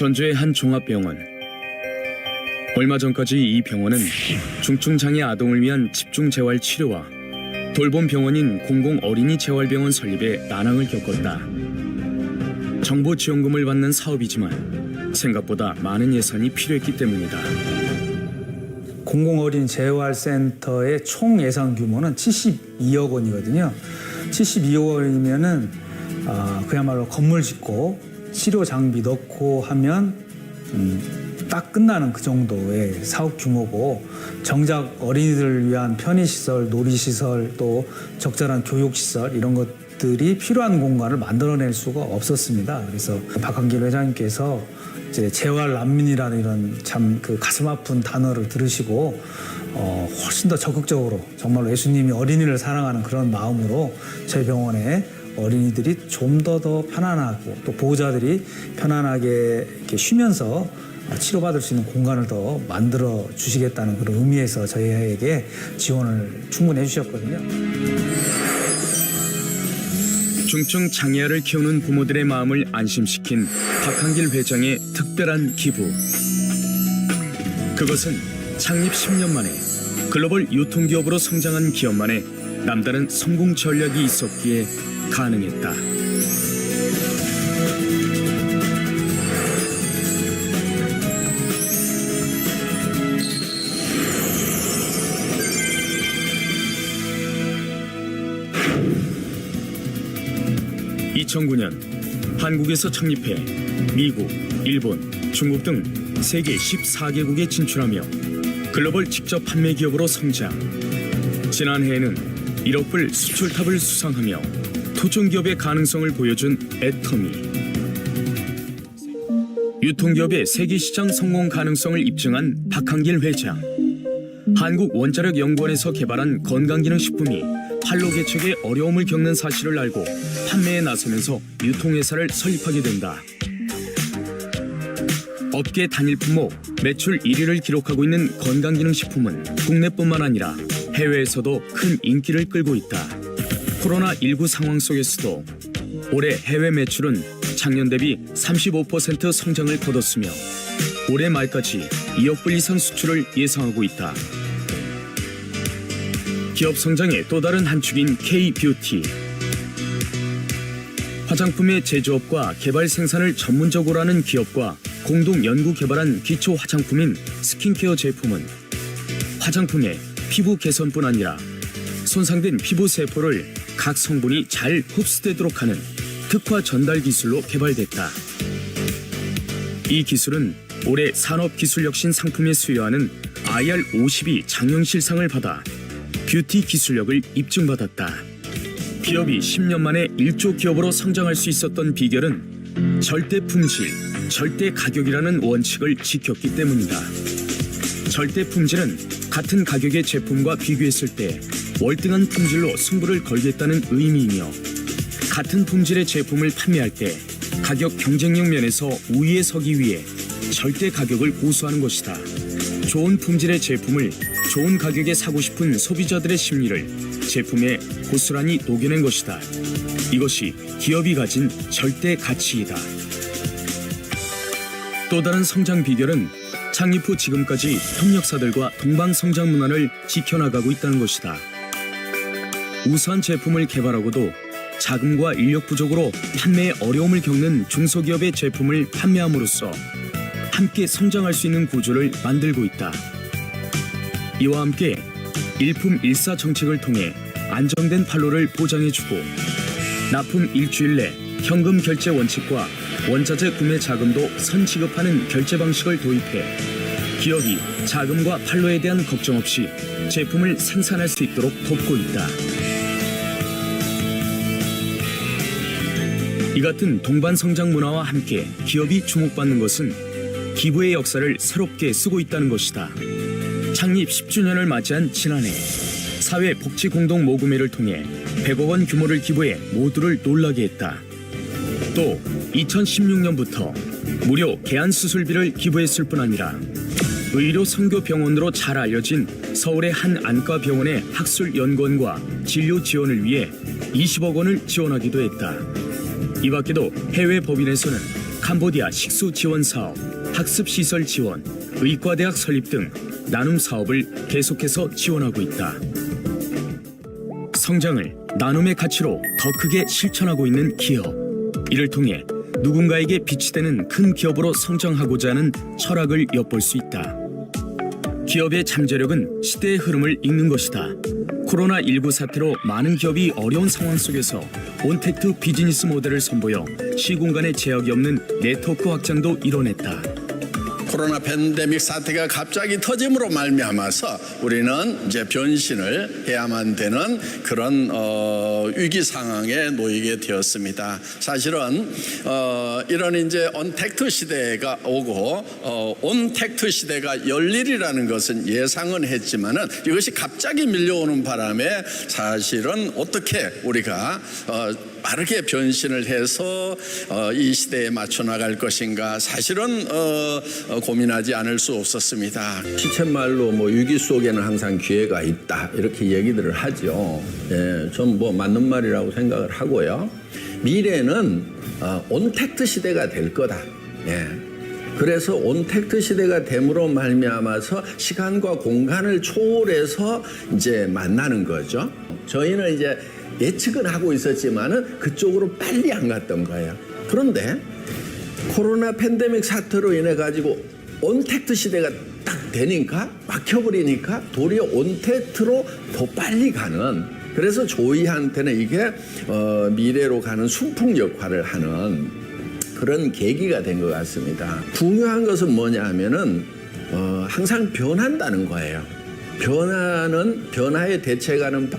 전주의 한 종합병원. 얼마 전까지 이 병원은 중증장애 아동을 위한 집중재활 치료와 돌봄 병원인 공공어린이재활병원 설립에 난항을 겪었다. 정부 지원금을 받는 사업이지만 생각보다 많은 예산이 필요했기 때문이다. 공공어린이재활센터의 총 예산 규모는 72억 원이거든요. 72억 원이면은 그야말로 건물 짓고 치료 장비 넣고 하면 딱 끝나는 그 정도의 사업 규모고, 정작 어린이들을 위한 편의시설, 놀이시설, 또 적절한 교육시설 이런 것들이 필요한 공간을 만들어낼 수가 없었습니다. 그래서 박한길 회장님께서 이제 재활난민이라는 이런 참 그 가슴 아픈 단어를 들으시고 훨씬 더 적극적으로 정말로 예수님이 어린이를 사랑하는 그런 마음으로 저희 병원에 어린이들이 좀 더 편안하고 또 보호자들이 편안하게 이렇게 쉬면서 치료받을 수 있는 공간을 더 만들어 주시겠다는 그런 의미에서 저희에게 지원을 충분히 해주셨거든요. 중증 장애아를 키우는 부모들의 마음을 안심시킨 박한길 회장의 특별한 기부. 그것은 창립 10년 만에 글로벌 유통기업으로 성장한 기업만의 남다른 성공 전략이 있었기에 가능했다. (2009년) 한국에서 창립해 미국, 일본, 중국 등 세계 14개국에 진출하며 글로벌 직접 판매 기업으로 성장. 지난해에는 1억 불 수출탑을 수상하며 토종기업의 가능성을 보여준 애터미. 유통기업의 세계시장 성공 가능성을 입증한 박한길 회장. 한국원자력연구원에서 개발한 건강기능식품이 판로 개척에 어려움을 겪는 사실을 알고 판매에 나서면서 유통회사를 설립하게 된다. 업계 단일 품목 매출 1위를 기록하고 있는 건강기능식품은 국내뿐만 아니라 해외에서도 큰 인기를 끌고 있다. 코로나19 상황 속에서도 올해 해외 매출은 작년 대비 35% 성장을 거뒀으며 올해 말까지 2억 불 이상 수출을 예상하고 있다. 기업 성장의 또 다른 한 축인 K-뷰티. 화장품의 제조업과 개발 생산을 전문적으로 하는 기업과 공동 연구 개발한 기초 화장품인 스킨케어 제품은 화장품의 피부 개선뿐 아니라 손상된 피부 세포를 각 성분이 잘 흡수되도록 하는 특화 전달 기술로 개발됐다. 이 기술은 올해 산업기술혁신 상품에 수여하는 IR52 장영실상을 받아 뷰티 기술력을 입증받았다. 기업이 10년 만에 1조 기업으로 성장할 수 있었던 비결은 절대 품질, 절대 가격이라는 원칙을 지켰기 때문이다. 절대 품질은 같은 가격의 제품과 비교했을 때 월등한 품질로 승부를 걸겠다는 의미이며, 같은 품질의 제품을 판매할 때 가격 경쟁력 면에서 우위에 서기 위해 절대 가격을 고수하는 것이다. 좋은 품질의 제품을 좋은 가격에 사고 싶은 소비자들의 심리를 제품에 고스란히 녹여낸 것이다. 이것이 기업이 가진 절대 가치이다. 또 다른 성장 비결은 창립 후 지금까지 협력사들과 동방성장 문화를 지켜나가고 있다는 것이다. 우수한 제품을 개발하고도 자금과 인력 부족으로 판매에 어려움을 겪는 중소기업의 제품을 판매함으로써 함께 성장할 수 있는 구조를 만들고 있다. 이와 함께 일품일사 정책을 통해 안정된 판로를 보장해주고, 납품 일주일 내 현금 결제 원칙과 원자재 구매 자금도 선지급하는 결제 방식을 도입해 기업이 자금과 판로에 대한 걱정 없이 제품을 생산할 수 있도록 돕고 있다. 이 같은 동반성장 문화와 함께 기업이 주목받는 것은 기부의 역사를 새롭게 쓰고 있다는 것이다. 창립 10주년을 맞이한 지난해 사회복지공동모금회를 통해 100억 원 규모를 기부해 모두를 놀라게 했다. 또 2016년부터 무료 개안수술비를 기부했을 뿐 아니라 의료선교병원으로 잘 알려진 서울의 한 안과병원의 학술연구원과 진료 지원을 위해 20억 원을 지원하기도 했다. 이 밖에도 해외 법인에서는 캄보디아 식수 지원 사업, 학습 시설 지원, 의과대학 설립 등 나눔 사업을 계속해서 지원하고 있다. 성장을 나눔의 가치로 더 크게 실천하고 있는 기업. 이를 통해 누군가에게 빛이 되는 큰 기업으로 성장하고자 하는 철학을 엿볼 수 있다. 기업의 잠재력은 시대의 흐름을 읽는 것이다. 코로나19 사태로 많은 기업이 어려운 상황 속에서 온택트 비즈니스 모델을 선보여 시공간의 제약이 없는 네트워크 확장도 이뤄냈다. 코로나 팬데믹 사태가 갑자기 터짐으로 말미암아서 우리는 이제 변신을 해야만 되는 그런 위기 상황에 놓이게 되었습니다. 사실은 이런 이제 온택트 시대가 오고 온택트 시대가 열리리라는 것은 예상은 했지만은 이것이 갑자기 밀려오는 바람에 사실은 어떻게 우리가 빠르게 변신을 해서 이 시대에 맞춰 나갈 것인가 사실은 고민하지 않을 수 없었습니다. 시쳇말로 뭐 위기 속에는 항상 기회가 있다 이렇게 얘기들을 하죠. 예, 전 뭐 맞는 말이라고 생각을 하고요. 미래는 온택트 시대가 될 거다. 예. 그래서 온택트 시대가 됨으로 말미암아서 시간과 공간을 초월해서 이제 만나는 거죠. 저희는 이제 예측은 하고 있었지만은 그쪽으로 빨리 안 갔던 거예요. 그런데 코로나 팬데믹 사태로 인해 가지고 온택트 시대가 딱 되니까 막혀버리니까 도리어 온택트로 더 빨리 가는, 그래서 저희한테는 이게 미래로 가는 순풍 역할을 하는 그런 계기가 된 것 같습니다. 중요한 것은 뭐냐 하면은 항상 변한다는 거예요. 변화에 대처하는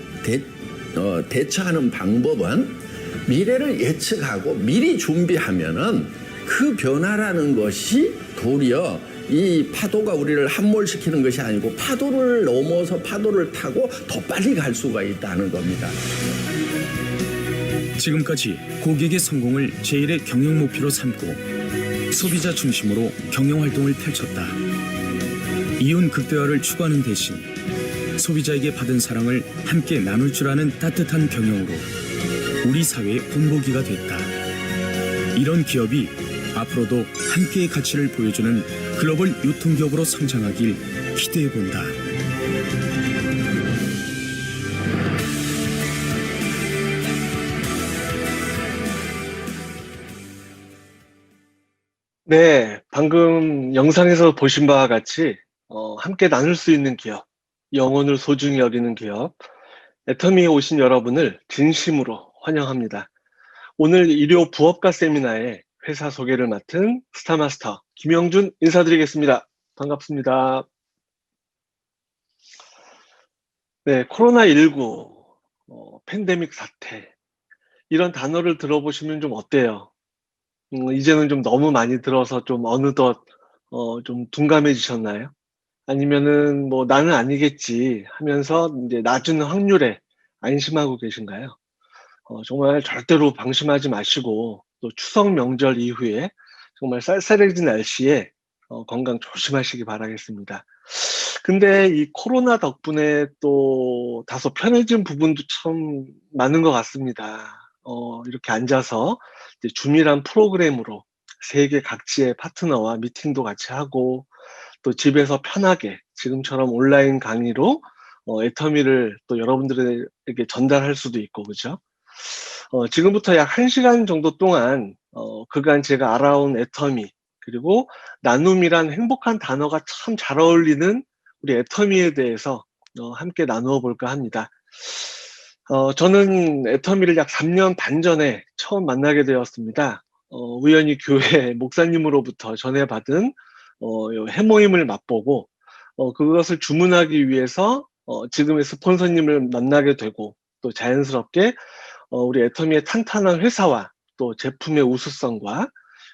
방법은 미래를 예측하고 미리 준비하면은 그 변화라는 것이 도리어 이 파도가 우리를 함몰시키는 것이 아니고 파도를 넘어서 파도를 타고 더 빨리 갈 수가 있다는 겁니다. 지금까지 고객의 성공을 제1의 경영 목표로 삼고 소비자 중심으로 경영 활동을 펼쳤다. 이윤 극대화를 추구하는 대신 소비자에게 받은 사랑을 함께 나눌 줄 아는 따뜻한 경영으로 우리 사회의 본보기가 됐다. 이런 기업이 앞으로도 함께의 가치를 보여주는 글로벌 유통기업으로 성장하길 기대해본다. 네, 방금 영상에서 보신 바와 같이 함께 나눌 수 있는 기업, 영혼을 소중히 여기는 기업, 애터미에 오신 여러분을 진심으로 환영합니다. 오늘 일요 부업가 세미나에 회사 소개를 맡은 스타마스터 김영준 인사드리겠습니다. 반갑습니다. 네, 코로나19 팬데믹 사태, 이런 단어를 들어보시면 좀 어때요? 이제는 좀 너무 많이 들어서 좀 어느덧 좀 둔감해지셨나요? 아니면은 뭐 나는 아니겠지 하면서 이제 낮은 확률에 안심하고 계신가요? 정말 절대로 방심하지 마시고 또 추석 명절 이후에 정말 쌀쌀해진 날씨에 건강 조심하시기 바라겠습니다. 근데 이 코로나 덕분에 또 다소 편해진 부분도 참 많은 것 같습니다. 이렇게 앉아서 이제 줌이란 프로그램으로 세계 각지의 파트너와 미팅도 같이 하고 또 집에서 편하게 지금처럼 온라인 강의로 애터미를 또 여러분들에게 전달할 수도 있고, 그죠? 지금부터 약 1시간 정도 동안 그간 제가 알아온 애터미, 그리고 나눔이란 행복한 단어가 참 잘 어울리는 우리 애터미에 대해서 함께 나누어 볼까 합니다. 저는 애터미를 약 3년 반 전에 처음 만나게 되었습니다. 우연히 교회 목사님으로부터 전해받은 해모임을 맛보고 그것을 주문하기 위해서 지금의 스폰서님을 만나게 되고, 또 자연스럽게 우리 애터미의 탄탄한 회사와 또 제품의 우수성과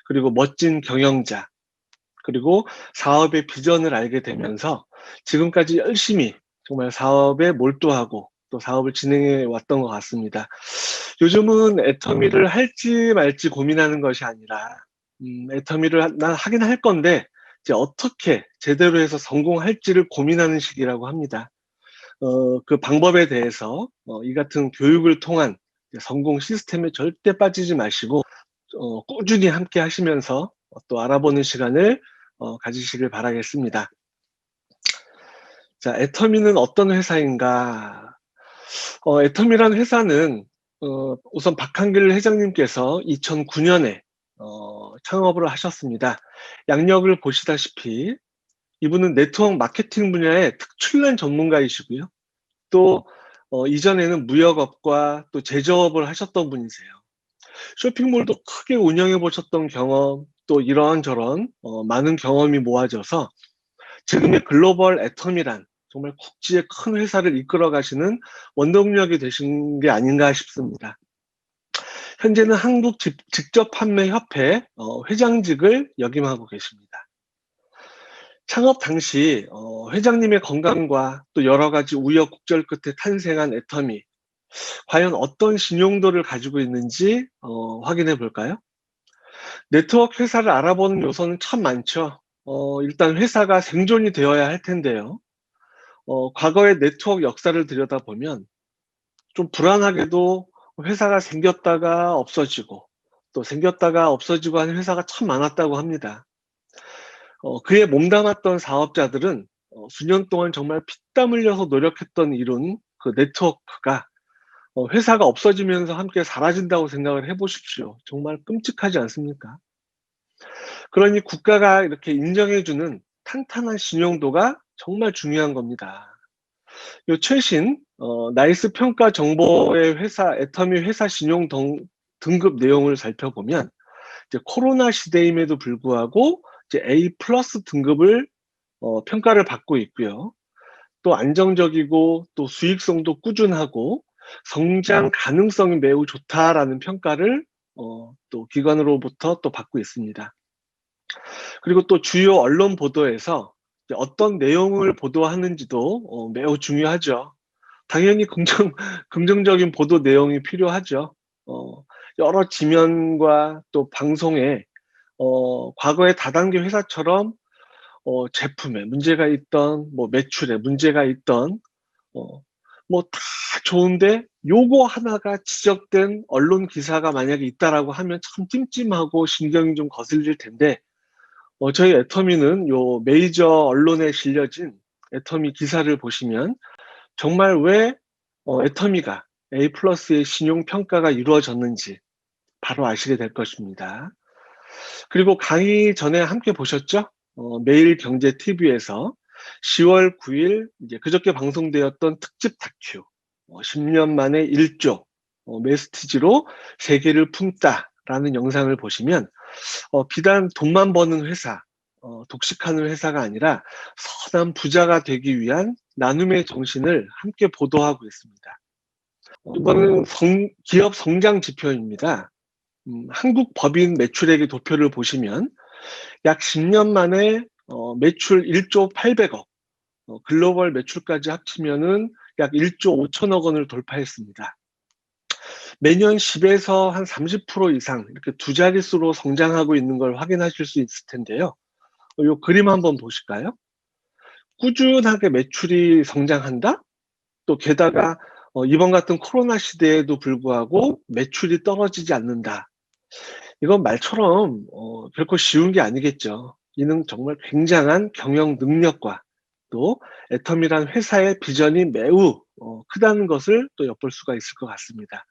그리고 멋진 경영자, 그리고 사업의 비전을 알게 되면서 지금까지 열심히 정말 사업에 몰두하고 또 사업을 진행해 왔던 것 같습니다. 요즘은 애터미를 할지 말지 고민하는 것이 아니라 애터미를 난 하긴 할 건데 이제 어떻게 제대로 해서 성공할지를 고민하는 시기라고 합니다. 그 방법에 대해서 이 같은 교육을 통한 성공 시스템에 절대 빠지지 마시고 꾸준히 함께 하시면서 또 알아보는 시간을 가지시길 바라겠습니다. 자, 애터미는 어떤 회사인가? 애터미란 회사는 우선 박한길 회장님께서 2009년에 창업을 하셨습니다. 양력을 보시다시피 이분은 네트워크 마케팅 분야의 특출난 전문가이시고요. 또 이전에는 무역업과 또 제조업을 하셨던 분이세요. 쇼핑몰도 크게 운영해 보셨던 경험, 또 이러한저런 많은 경험이 모아져서 지금의 글로벌 애터미란 정말 국지의 큰 회사를 이끌어 가시는 원동력이 되신 게 아닌가 싶습니다. 현재는 한국 직접판매협회 회장직을 역임하고 계십니다. 창업 당시 회장님의 건강과 또 여러 가지 우여곡절 끝에 탄생한 애터미, 과연 어떤 신용도를 가지고 있는지 확인해 볼까요? 네트워크 회사를 알아보는 요소는 참 많죠. 일단 회사가 생존이 되어야 할 텐데요. 과거의 네트워크 역사를 들여다보면 좀 불안하게도 회사가 생겼다가 없어지고 또 생겼다가 없어지고 하는 회사가 참 많았다고 합니다. 그에 몸담았던 사업자들은 수년 동안 정말 피땀 흘려서 노력했던 이룬 그 네트워크가 회사가 없어지면서 함께 사라진다고 생각을 해보십시오. 정말 끔찍하지 않습니까? 그러니 국가가 이렇게 인정해주는 탄탄한 신용도가 정말 중요한 겁니다. 요 최신 나이스 평가 정보의 회사 애터미 회사 신용 등급 내용을 살펴보면 이제 코로나 시대임에도 불구하고 이제 A 플러스 등급을 평가를 받고 있고요. 또 안정적이고 또 수익성도 꾸준하고 성장 가능성이 매우 좋다라는 평가를 또 기관으로부터 또 받고 있습니다. 그리고 또 주요 언론 보도에서 어떤 내용을 보도하는지도 매우 중요하죠. 당연히 긍정적인 보도 내용이 필요하죠. 여러 지면과 또 방송에 과거의 다단계 회사처럼 제품에 문제가 있던 뭐 매출에 문제가 있던 뭐 다 좋은데 요거 하나가 지적된 언론 기사가 만약에 있다라고 하면 참 찜찜하고 신경이 좀 거슬릴 텐데 저희 애터미는 요 메이저 언론에 실려진 애터미 기사를 보시면 정말 왜 애터미가 A 플러스의 신용 평가가 이루어졌는지 바로 아시게 될 것입니다. 그리고 강의 전에 함께 보셨죠? 매일경제TV에서 10월 9일 이제 그저께 방송되었던 특집 다큐 10년 만에 1조 메스티지로 세계를 품다라는 영상을 보시면 비단 돈만 버는 회사, 독식하는 회사가 아니라 선한 부자가 되기 위한 나눔의 정신을 함께 보도하고 있습니다. 이거는 기업 성장 지표입니다. 한국 법인 매출액의 도표를 보시면 약 10년 만에 매출 1조 800억, 글로벌 매출까지 합치면은 약 1조 5천억 원을 돌파했습니다. 매년 10에서 한 30% 이상 이렇게 두 자릿수로 성장하고 있는 걸 확인하실 수 있을 텐데요. 이 그림 한번 보실까요? 꾸준하게 매출이 성장한다? 또 게다가 이번 같은 코로나 시대에도 불구하고 매출이 떨어지지 않는다. 이건 말처럼 결코 쉬운 게 아니겠죠. 이는 정말 굉장한 경영 능력과 또 애텀이란 회사의 비전이 매우 크다는 것을 또 엿볼 수가 있을 것 같습니다.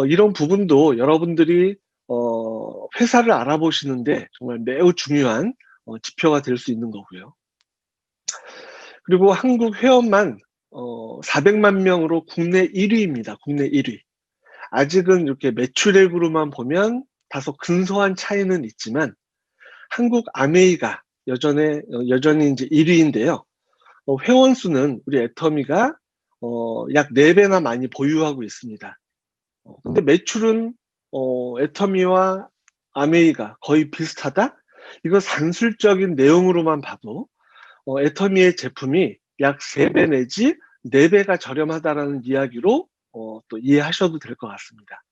이런 부분도 여러분들이 회사를 알아보시는데 정말 매우 중요한 지표가 될 수 있는 거고요. 그리고 한국 회원만 400만 명으로 국내 1위입니다. 국내 1위. 아직은 이렇게 매출액으로만 보면 다소 근소한 차이는 있지만 한국 아메이가 여전히 이제 1위인데요. 회원 수는 우리 애터미가 약 4배나 많이 보유하고 있습니다. 근데 매출은 애터미와 아메이가 거의 비슷하다? 이거 산술적인 내용으로만 봐도 애터미의 제품이 약 3배 내지 4배가 저렴하다라는 이야기로 또 이해하셔도 될 것 같습니다.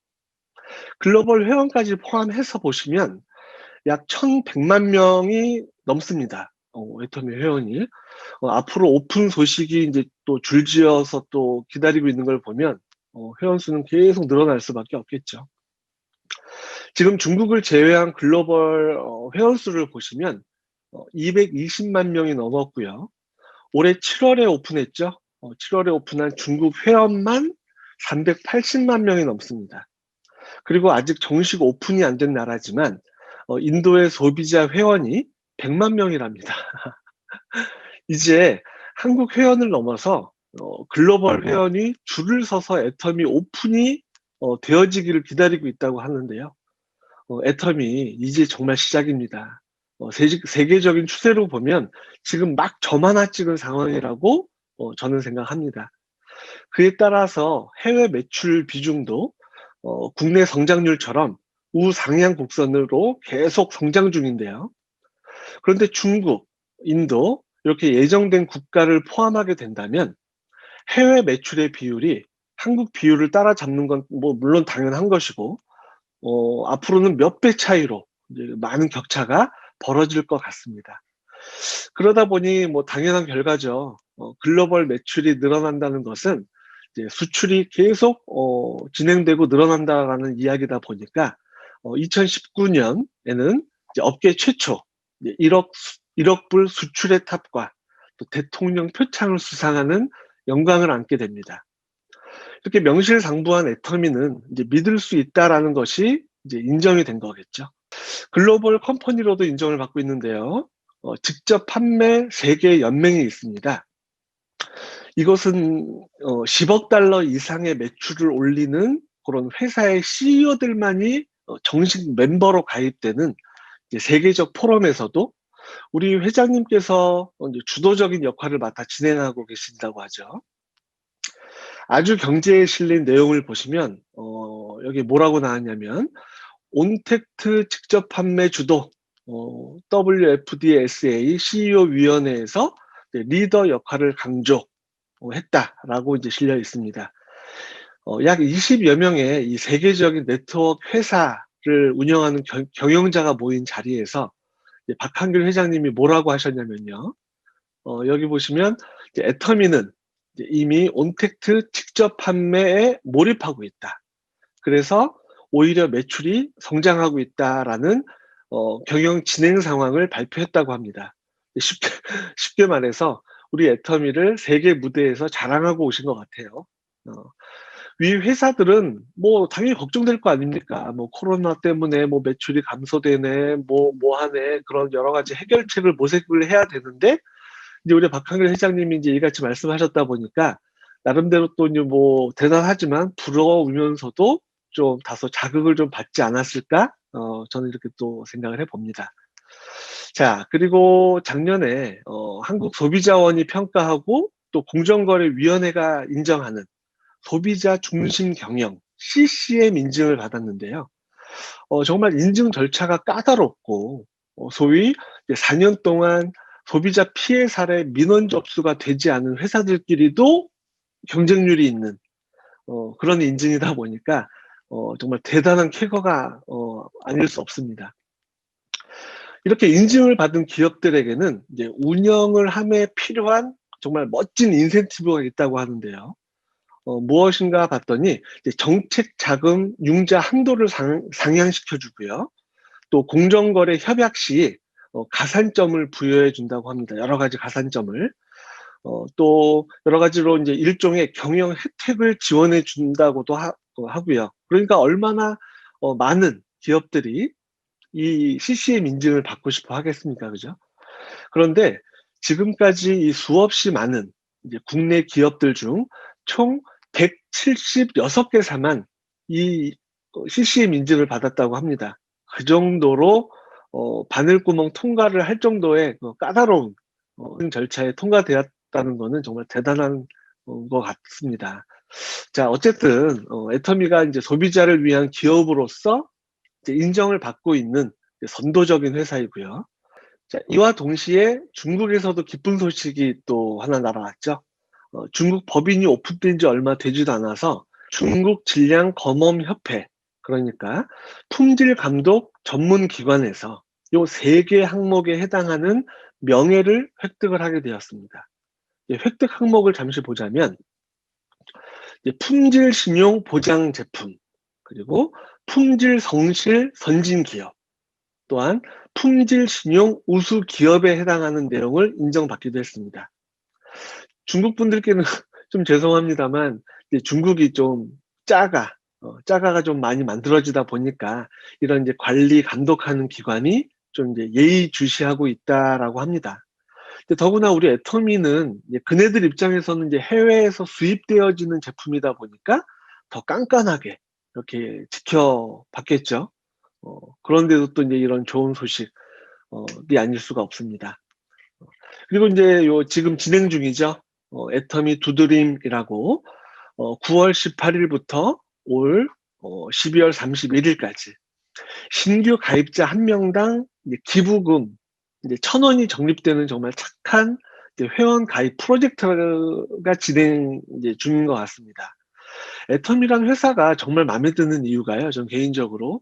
글로벌 회원까지 포함해서 보시면 약 1,100만 명이 넘습니다. 애터미 회원이. 앞으로 오픈 소식이 이제 또 줄지어서 또 기다리고 있는 걸 보면 회원 수는 계속 늘어날 수밖에 없겠죠. 지금 중국을 제외한 글로벌 회원 수를 보시면 220만 명이 넘었고요. 올해 7월에 오픈했죠. 7월에 오픈한 중국 회원만 380만 명이 넘습니다. 그리고 아직 정식 오픈이 안 된 나라지만 인도의 소비자 회원이 100만 명이랍니다. 이제 한국 회원을 넘어서 글로벌 회원이 줄을 서서 애터미 오픈이 되어지기를 기다리고 있다고 하는데요. 애터미 이제 정말 시작입니다. 세계적인 추세로 보면 지금 막 점 하나 찍은 상황이라고 저는 생각합니다. 그에 따라서 해외 매출 비중도 국내 성장률처럼 우상향 곡선으로 계속 성장 중인데요. 그런데 중국, 인도 이렇게 예정된 국가를 포함하게 된다면 해외 매출의 비율이 한국 비율을 따라잡는 건 뭐 물론 당연한 것이고 앞으로는 몇 배 차이로 이제 많은 격차가 벌어질 것 같습니다. 그러다 보니 뭐 당연한 결과죠. 글로벌 매출이 늘어난다는 것은 이제 수출이 계속 진행되고 늘어난다라는 이야기다 보니까 2019년에는 업계 최초 1억 불 수출의 탑과 또 대통령 표창을 수상하는 영광을 안게 됩니다. 이렇게 명실상부한 애터미는 이제 믿을 수 있다라는 것이 이제 인정이 된 거겠죠. 글로벌 컴퍼니로도 인정을 받고 있는데요. 직접 판매 세계 연맹이 있습니다. 이것은 10억 달러 이상의 매출을 올리는 그런 회사의 CEO들만이 정식 멤버로 가입되는 이제 세계적 포럼에서도 우리 회장님께서 이제 주도적인 역할을 맡아 진행하고 계신다고 하죠. 아주 경제에 실린 내용을 보시면 여기 뭐라고 나왔냐면 온택트 직접 판매 주도 WFDSA CEO 위원회에서 리더 역할을 강조했다라고 이제 실려 있습니다. 약 20여 명의 이 세계적인 네트워크 회사를 운영하는 경영자가 모인 자리에서 박한길 회장님이 뭐라고 하셨냐면요. 여기 보시면 이제 애터미는 이제 이미 온택트 직접 판매에 몰입하고 있다. 그래서 오히려 매출이 성장하고 있다라는 경영 진행 상황을 발표했다고 합니다. 쉽게 말해서 우리 애터미를 세계 무대에서 자랑하고 오신 것 같아요. 위 회사들은 뭐 당연히 걱정될 거 아닙니까? 뭐 코로나 때문에 뭐 매출이 감소되네, 뭐 하네, 그런 여러 가지 해결책을 모색을 해야 되는데 이제 우리 박한길 회장님이 이제 이같이 말씀하셨다 보니까 나름대로 또 이제 뭐 대단하지만 부러우면서도 좀 다소 자극을 좀 받지 않았을까? 저는 이렇게 또 생각을 해봅니다. 자, 그리고 작년에 한국 소비자원이 평가하고 또 공정거래위원회가 인정하는 소비자 중심 경영 CCM 인증을 받았는데요. 정말 인증 절차가 까다롭고 소위 4년 동안 소비자 피해 사례 민원 접수가 되지 않은 회사들끼리도 경쟁률이 있는 그런 인증이다 보니까 정말 대단한 쾌거가 아닐 수 없습니다. 이렇게 인증을 받은 기업들에게는 이제 운영을 함에 필요한 정말 멋진 인센티브가 있다고 하는데요. 무엇인가 봤더니 이제 정책 자금 융자 한도를 상향시켜 주고요. 또 공정거래 협약 시 가산점을 부여해 준다고 합니다. 여러 가지 가산점을. 또 여러 가지로 이제 일종의 경영 혜택을 지원해 준다고도 하고요. 그러니까 얼마나 많은 기업들이 이 CCM 인증을 받고 싶어 하겠습니까? 그죠? 그런데 지금까지 이 수없이 많은 이제 국내 기업들 중 총 176개사만 이 CCM 인증을 받았다고 합니다. 그 정도로 바늘구멍 통과를 할 정도의 까다로운 절차에 통과되었다는 것은 정말 대단한 것 같습니다. 자, 어쨌든 애터미가 이제 소비자를 위한 기업으로서 이제 인정을 받고 있는 선도적인 회사이고요. 자, 이와 동시에 중국에서도 기쁜 소식이 또 하나 날아왔죠. 중국 법인이 오픈된 지 얼마 되지도 않아서 중국 질량검험협회, 그러니까 품질 감독 전문 기관에서 요 3개 항목에 해당하는 명예를 획득을 하게 되었습니다. 획득 항목을 잠시 보자면 품질 신용 보장 제품, 그리고 품질 성실 선진 기업, 또한 품질 신용 우수 기업에 해당하는 내용을 인정받기도 했습니다. 중국 분들께는 좀 죄송합니다만 이제 중국이 좀 짜가가 좀 많이 만들어지다 보니까 이런 이제 관리 감독하는 기관이 좀 이제 예의주시하고 있다라고 합니다. 근데 더구나 우리 애터미는 이제 그네들 입장에서는 이제 해외에서 수입되어지는 제품이다 보니까 더 깐깐하게 이렇게 지켜봤겠죠. 그런데도 또 이제 이런 좋은 소식이 아닐 수가 없습니다. 그리고 이제 요 지금 진행 중이죠. 애터미 두드림이라고 9월 18일부터 올 12월 31일까지 신규 가입자 한 명당 이제 기부금 이제 1,000원이 적립되는 정말 착한 이제 회원 가입 프로젝트가 진행 이제 중인 것 같습니다. 애터미라는 회사가 정말 마음에 드는 이유가요. 전 개인적으로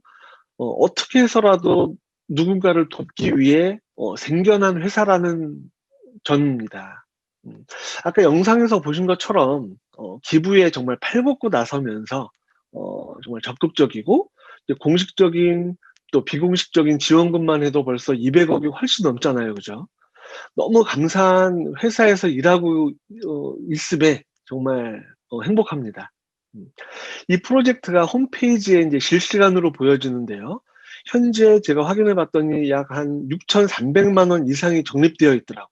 어떻게 해서라도 누군가를 돕기 위해 생겨난 회사라는 점입니다. 아까 영상에서 보신 것처럼 기부에 정말 팔벗고 나서면서 정말 적극적이고 이제 공식적인 또 비공식적인 지원금만 해도 벌써 200억이 훨씬 넘잖아요, 그죠? 너무 감사한 회사에서 일하고 있음에 정말 행복합니다. 이 프로젝트가 홈페이지에 이제 실시간으로 보여지는데요. 현재 제가 확인해 봤더니 약 한 6,300만 원 이상이 적립되어 있더라고요.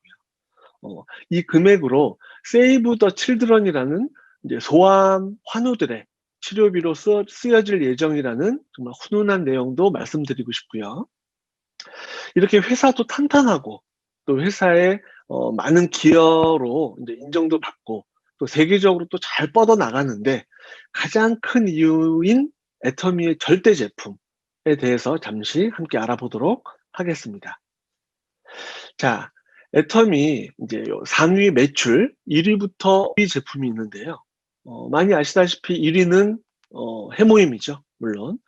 이 금액으로 세이브 더 칠드런이라는 이제 소아암 환우들의 치료비로 쓰여질 예정이라는 정말 훈훈한 내용도 말씀드리고 싶고요. 이렇게 회사도 탄탄하고 또 회사의 많은 기여로 이제 인정도 받고 또 세계적으로 또 잘 뻗어 나가는데 가장 큰 이유인 애터미의 절대 제품에 대해서 잠시 함께 알아보도록 하겠습니다. 자, 애터미 이제 요 상위 매출 1위부터 5위 제품이 있는데요. 많이 아시다시피 1위는 해모임이죠. 물론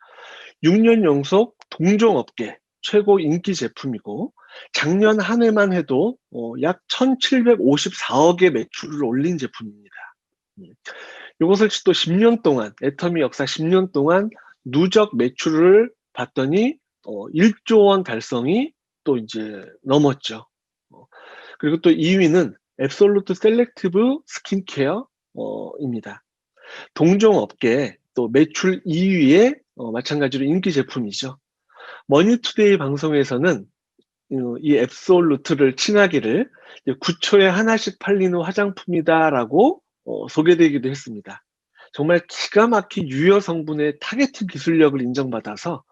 6년 연속 동종업계 최고 인기 제품이고 작년 한 해만 해도 약 1,754억의 매출을 올린 제품입니다. 이것을 또 10년 동안 애터미 역사 10년 동안 누적 매출을 봤더니 1조 원 달성이 또 이제 넘었죠. 그리고 또 2위는 앱솔루트 셀렉티브 스킨케어입니다. 동종업계 또 매출 2위에 마찬가지로 인기 제품이죠. 머니투데이 방송에서는 이 앱솔루트를 칭하기를 9초에 하나씩 팔리는 화장품이다라고 소개되기도 했습니다. 정말 기가 막힌 유효 성분의 타겟팅 기술력을 인정받아서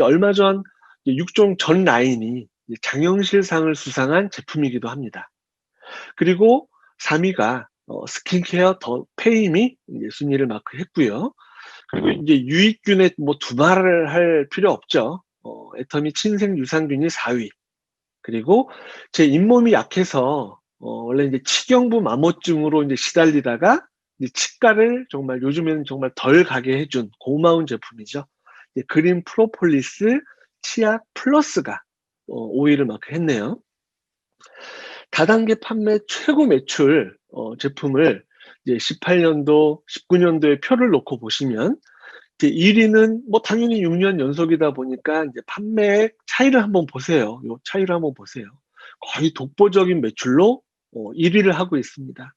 얼마 전 6종 전 라인이 장영실상을 수상한 제품이기도 합니다. 그리고 3위가 스킨케어 더 페임이 순위를 마크했고요. 그리고 이제 유익균에 뭐 두말을 할 필요 없죠. 애터미 친생 유산균이 4위. 그리고 제 잇몸이 약해서 원래 이제 치경부 마모증으로 이제 시달리다가 이제 치과를 정말 요즘에는 정말 덜 가게 해준 고마운 제품이죠. 그린 프로폴리스 치약 플러스가 5위를 마크했네요. 다단계 판매 최고 매출 제품을 이제 18년도, 19년도에 표를 놓고 보시면 이제 1위는 뭐 당연히 6년 연속이다 보니까 이제 판매액 차이를 한번 보세요. 요 차이를 한번 보세요. 거의 독보적인 매출로 1위를 하고 있습니다.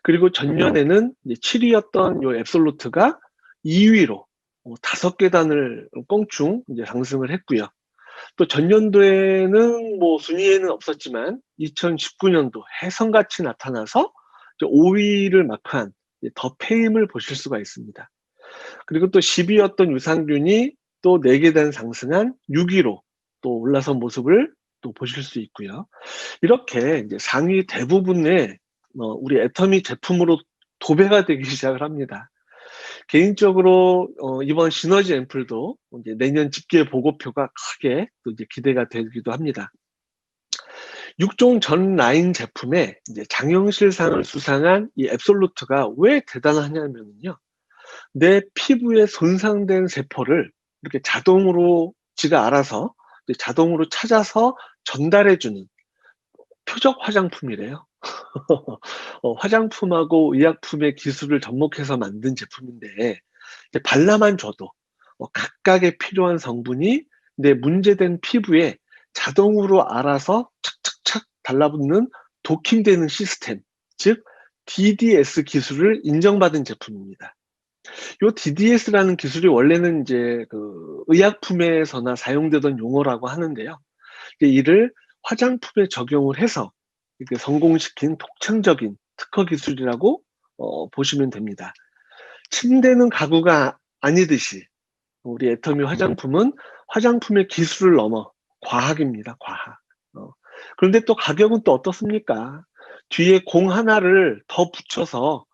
그리고 전년에는 이제 7위였던 요 앱솔루트가 2위로 5계단을 껑충 이제 상승을 했고요. 또 전년도에는 뭐 순위에는 없었지만 2019년도 해성같이 나타나서 5위를 마크한 더 페임을 보실 수가 있습니다. 그리고 또 10위였던 유산균이 또 4계단 상승한 6위로 또 올라선 모습을 또 보실 수 있고요. 이렇게 이제 상위 대부분의 우리 애터미 제품으로 도배가 되기 시작을 합니다. 개인적으로 이번 시너지 앰플도 이제 내년 집계 보고표가 크게 또 이제 기대가 되기도 합니다. 6종 전 라인 제품에 이제 장영실상을 수상한 이 앱솔루트가 왜 대단하냐면요. 내 피부에 손상된 세포를 이렇게 자동으로 지가 알아서 자동으로 찾아서 전달해주는 표적 화장품이래요. 화장품하고 의약품의 기술을 접목해서 만든 제품인데 발라만 줘도 각각의 필요한 성분이 내 문제된 피부에 자동으로 알아서 착착착 달라붙는 도킹되는 시스템, 즉 DDS 기술을 인정받은 제품입니다. 요 DDS라는 기술이 원래는 이제 그 의약품에서나 사용되던 용어라고 하는데요. 이를 화장품에 적용을 해서 이렇게 성공시킨 독창적인 특허 기술이라고 보시면 됩니다. 침대는 가구가 아니듯이 우리 애터미 화장품은 화장품의 기술을 넘어 과학입니다. 과학. 그런데 또 가격은 또 어떻습니까? 뒤에 공 하나를 더 붙여서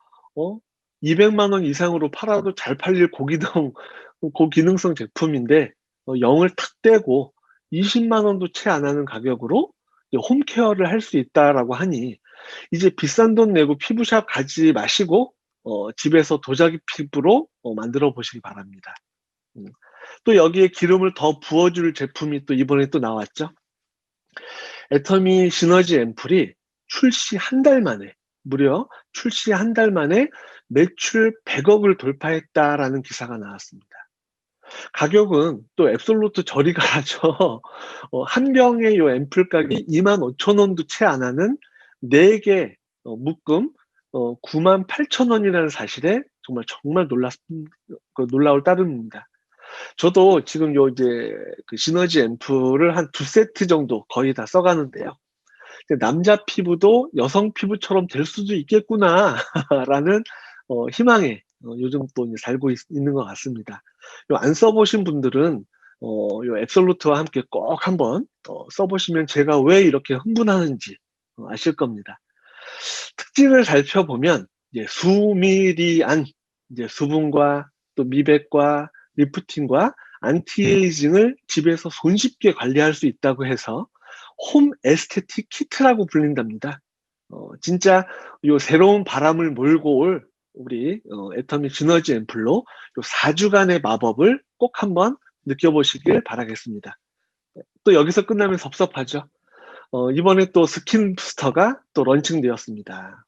200만 원 이상으로 팔아도 잘 팔릴 고기능성 제품인데 0을 탁 떼고 20만 원도 채 안 하는 가격으로 홈케어를 할 수 있다라고 하니 이제 비싼 돈 내고 피부샵 가지 마시고 집에서 도자기 피부로 만들어 보시기 바랍니다. 또 여기에 기름을 더 부어줄 제품이 또 이번에 또 나왔죠. 애터미 시너지 앰플이 출시 한 달 만에, 무려 출시 한 달 만에 매출 100억을 돌파했다라는 기사가 나왔습니다. 가격은 또 앱솔루트 저리 가죠. 한 병의 요 앰플 가격이 25,000원도 채 안 하는 4개 묶음 98,000원이라는 사실에 정말 놀라울 따름입니다. 저도 지금 요 이제 그 시너지 앰플을 한 2세트 정도 거의 다 써가는데요. 남자 피부도 여성 피부처럼 될 수도 있겠구나라는 희망에 요즘 또 이제 살고 있는 것 같습니다. 안 써보신 분들은 요 앱솔루트와 함께 꼭 한번 써보시면 제가 왜 이렇게 흥분하는지 아실 겁니다. 특징을 살펴보면 이제 수미리안, 이제 수분과 또 미백과 리프팅과 안티에이징을 집에서 손쉽게 관리할 수 있다고 해서 홈 에스테틱 키트라고 불린답니다. 진짜 요 새로운 바람을 몰고 올 우리 애터미 시너지 앰플로 요 4주간의 마법을 꼭 한번 느껴보시길 바라겠습니다. 또 여기서 끝나면 섭섭하죠. 이번에 또 스킨 부스터가 또 런칭되었습니다.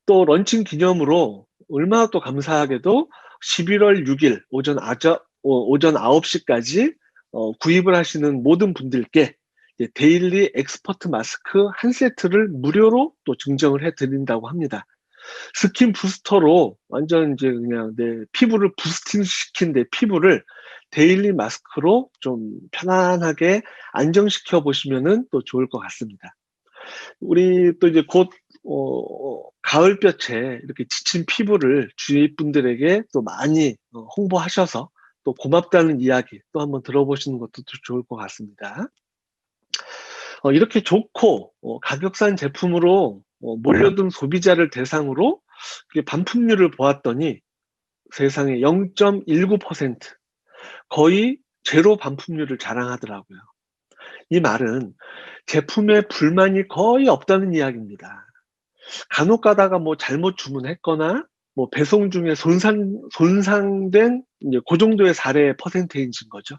또 런칭 기념으로 얼마나 또 감사하게도 11월 6일 오전 9시까지 구입을 하시는 모든 분들께 데일리 엑스퍼트 마스크 한 세트를 무료로 또 증정을 해드린다고 합니다. 스킨 부스터로 완전 이제 그냥 내 피부를 부스팅 시킨 내 피부를 데일리 마스크로 좀 편안하게 안정시켜 보시면은 또 좋을 것 같습니다. 우리 또 이제 곧 가을볕에 이렇게 지친 피부를 주위 분들에게 또 많이 홍보하셔서 또 고맙다는 이야기 또 한번 들어보시는 것도 좋을 것 같습니다. 이렇게 좋고 가격싼 제품으로 몰려든 소비자를 대상으로 반품률을 보았더니 세상에 0.19% 거의 제로 반품률을 자랑하더라고요. 이 말은 제품에 불만이 거의 없다는 이야기입니다. 간혹 가다가 뭐 잘못 주문했거나 뭐 배송 중에 손상된 이제 그 정도의 사례의 퍼센테이지인 거죠.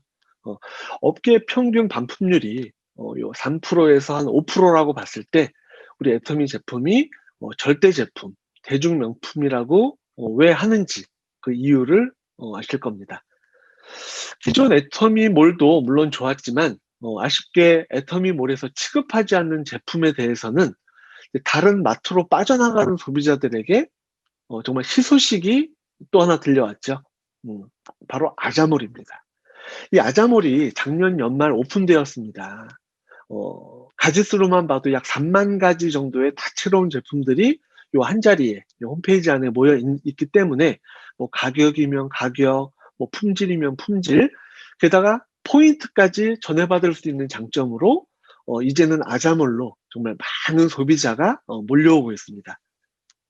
업계 평균 반품률이 요 3%에서 한 5%라고 봤을 때 우리 애터미 제품이 절대 제품, 대중 명품이라고 왜 하는지 그 이유를 아실 겁니다. 기존 애터미 몰도 물론 좋았지만 아쉽게 애터미 몰에서 취급하지 않는 제품에 대해서는 다른 마트로 빠져나가는 소비자들에게 정말 희소식이 또 하나 들려왔죠. 바로 아자몰입니다. 이 아자몰이 작년 연말 오픈되었습니다. 가짓수로만 봐도 약 3만 가지 정도의 다채로운 제품들이 요 한 자리에 요 홈페이지 안에 모여 있기 때문에 뭐 가격이면 가격, 뭐 품질이면 품질, 게다가 포인트까지 전해받을 수 있는 장점으로 이제는 아자몰로 정말 많은 소비자가 몰려오고 있습니다.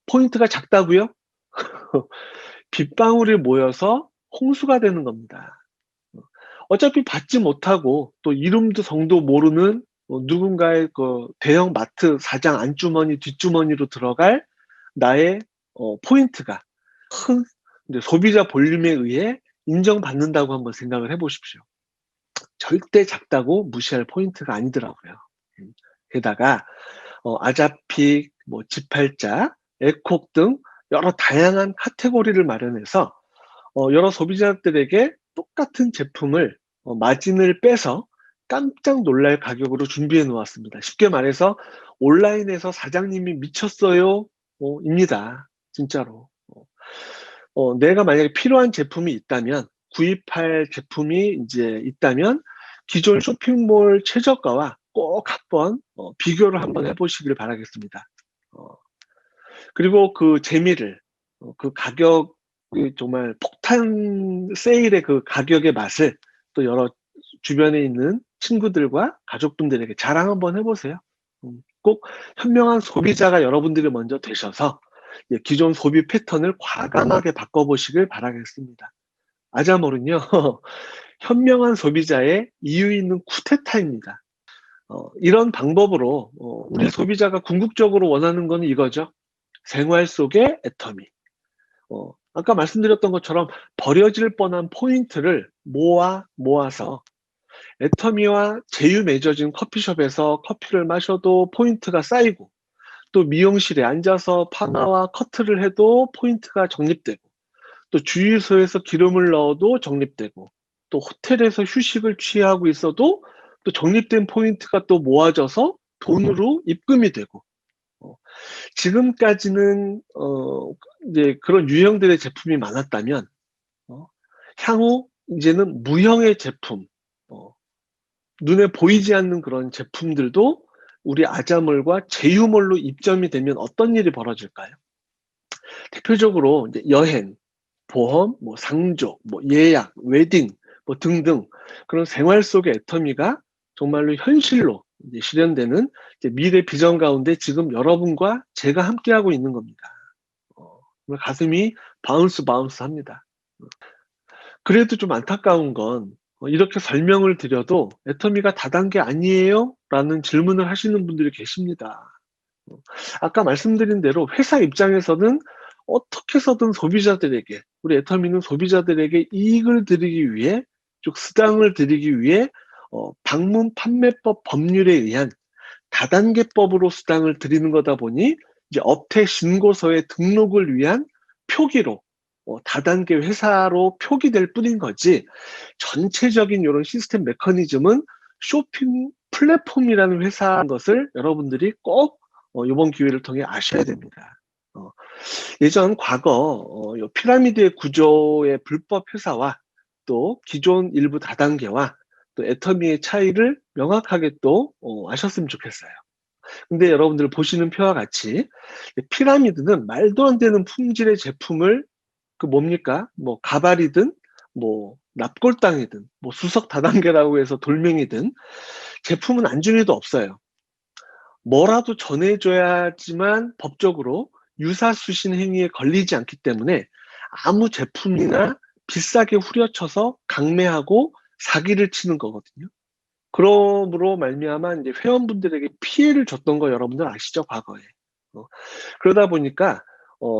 포인트가 작다고요? 빗방울이 모여서 홍수가 되는 겁니다. 어차피 받지 못하고 또 이름도 성도 모르는 누군가의 그 대형 마트 사장 안주머니 뒷주머니로 들어갈 나의 포인트가 큰 이제 소비자 볼륨에 의해 인정받는다고 한번 생각을 해보십시오. 절대 작다고 무시할 포인트가 아니더라고요. 게다가 아자픽, 뭐 지팔자, 에콕 등 여러 다양한 카테고리를 마련해서 여러 소비자들에게 똑같은 제품을 마진을 빼서 깜짝 놀랄 가격으로 준비해 놓았습니다. 쉽게 말해서 온라인에서 사장님이 미쳤어요 입니다. 진짜로. 내가 만약에 필요한 제품이 있다면, 구입할 제품이 이제 있다면 기존 쇼핑몰 최저가와 꼭 한번 비교를 한번 해보시길 바라겠습니다. 그리고 그 재미를, 그 가격, 그 정말 폭탄 세일의 그 가격의 맛을 또 여러 주변에 있는 친구들과 가족분들에게 자랑 한번 해보세요. 꼭 현명한 소비자가 여러분들이 먼저 되셔서 기존 소비 패턴을 과감하게 바꿔보시길 바라겠습니다. 아자모는요, 현명한 소비자의 이유 있는 쿠데타입니다. 이런 방법으로 우리 소비자가 궁극적으로 원하는 건 이거죠. 생활 속의 애터미. 아까 말씀드렸던 것처럼 버려질 뻔한 포인트를 모아서 애터미와 제휴 맺어진 커피숍에서 커피를 마셔도 포인트가 쌓이고, 또 미용실에 앉아서 파마와 커트를 해도 포인트가 적립되고, 또 주유소에서 기름을 넣어도 적립되고, 또 호텔에서 휴식을 취하고 있어도 또 적립된 포인트가 또 모아져서 돈으로 입금이 되고, 지금까지는 이제 그런 유형들의 제품이 많았다면 향후 이제는 무형의 제품, 눈에 보이지 않는 그런 제품들도 우리 아자몰과 제휴몰로 입점이 되면 어떤 일이 벌어질까요? 대표적으로 이제 여행, 보험, 뭐 상조, 뭐 예약, 웨딩, 뭐 등등 그런 생활 속의 애터미가 정말로 현실로 이제 실현되는 이제 미래 비전 가운데 지금 여러분과 제가 함께하고 있는 겁니다. 정말 가슴이 바운스 합니다. 그래도 좀 안타까운 건 이렇게 설명을 드려도 애터미가 다단계 아니에요? 라는 질문을 하시는 분들이 계십니다. 아까 말씀드린 대로 회사 입장에서는 어떻게 해서든 소비자들에게, 우리 애터미는 소비자들에게 이익을 드리기 위해, 즉 수당을 드리기 위해 방문 판매법 법률에 의한 다단계법으로 수당을 드리는 거다 보니 이제 업태 신고서에 등록을 위한 표기로 다단계 회사로 표기될 뿐인 거지, 전체적인 이런 시스템 메커니즘은 쇼핑 플랫폼이라는 회사인 것을 여러분들이 꼭 이번 기회를 통해 아셔야 됩니다. 예전 과거 요 피라미드의 구조의 불법 회사와 또 기존 일부 다단계와 또 애터미의 차이를 명확하게 또 아셨으면 좋겠어요. 근데 여러분들 보시는 표와 같이 피라미드는 말도 안 되는 품질의 제품을 그 뭡니까? 뭐 가발이든 뭐 납골당이든 뭐 수석 다단계라고 해서 돌멩이든 제품은 안중에도 없어요. 뭐라도 전해줘야지만 법적으로 유사수신 행위에 걸리지 않기 때문에 아무 제품이나 비싸게 후려쳐서 강매하고 사기를 치는 거거든요. 그러므로 말미암아 이제 회원분들에게 피해를 줬던 거 여러분들 아시죠? 과거에. 그러다 보니까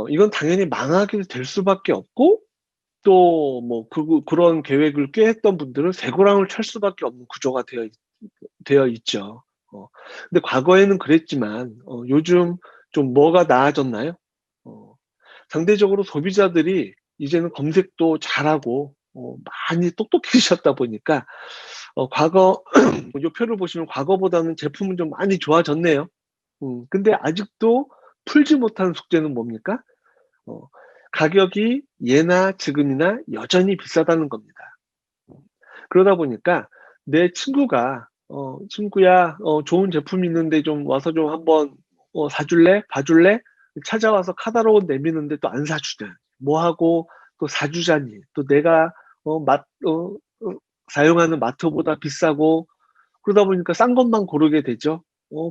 이건 당연히 망하게 될 수밖에 없고, 또 뭐 그런 계획을 꾀했던 분들은 쇠고랑을 찰 수밖에 없는 구조가 되어 있죠. 근데 과거에는 그랬지만 요즘 좀 뭐가 나아졌나요? 상대적으로 소비자들이 이제는 검색도 잘하고 많이 똑똑해지셨다 보니까 과거 요 표를 보시면 과거보다는 제품은 좀 많이 좋아졌네요. 근데 아직도 풀지 못한 숙제는 뭡니까? 가격이 예나 지금이나 여전히 비싸다는 겁니다. 그러다 보니까 내 친구가 친구야 좋은 제품이 있는데 좀 와서 좀 한번 사줄래? 봐줄래? 찾아와서 카달로그 내미는데 또 안 사주냐. 뭐하고 또 사주자니. 또 내가 사용하는 마트보다 비싸고, 그러다 보니까 싼 것만 고르게 되죠.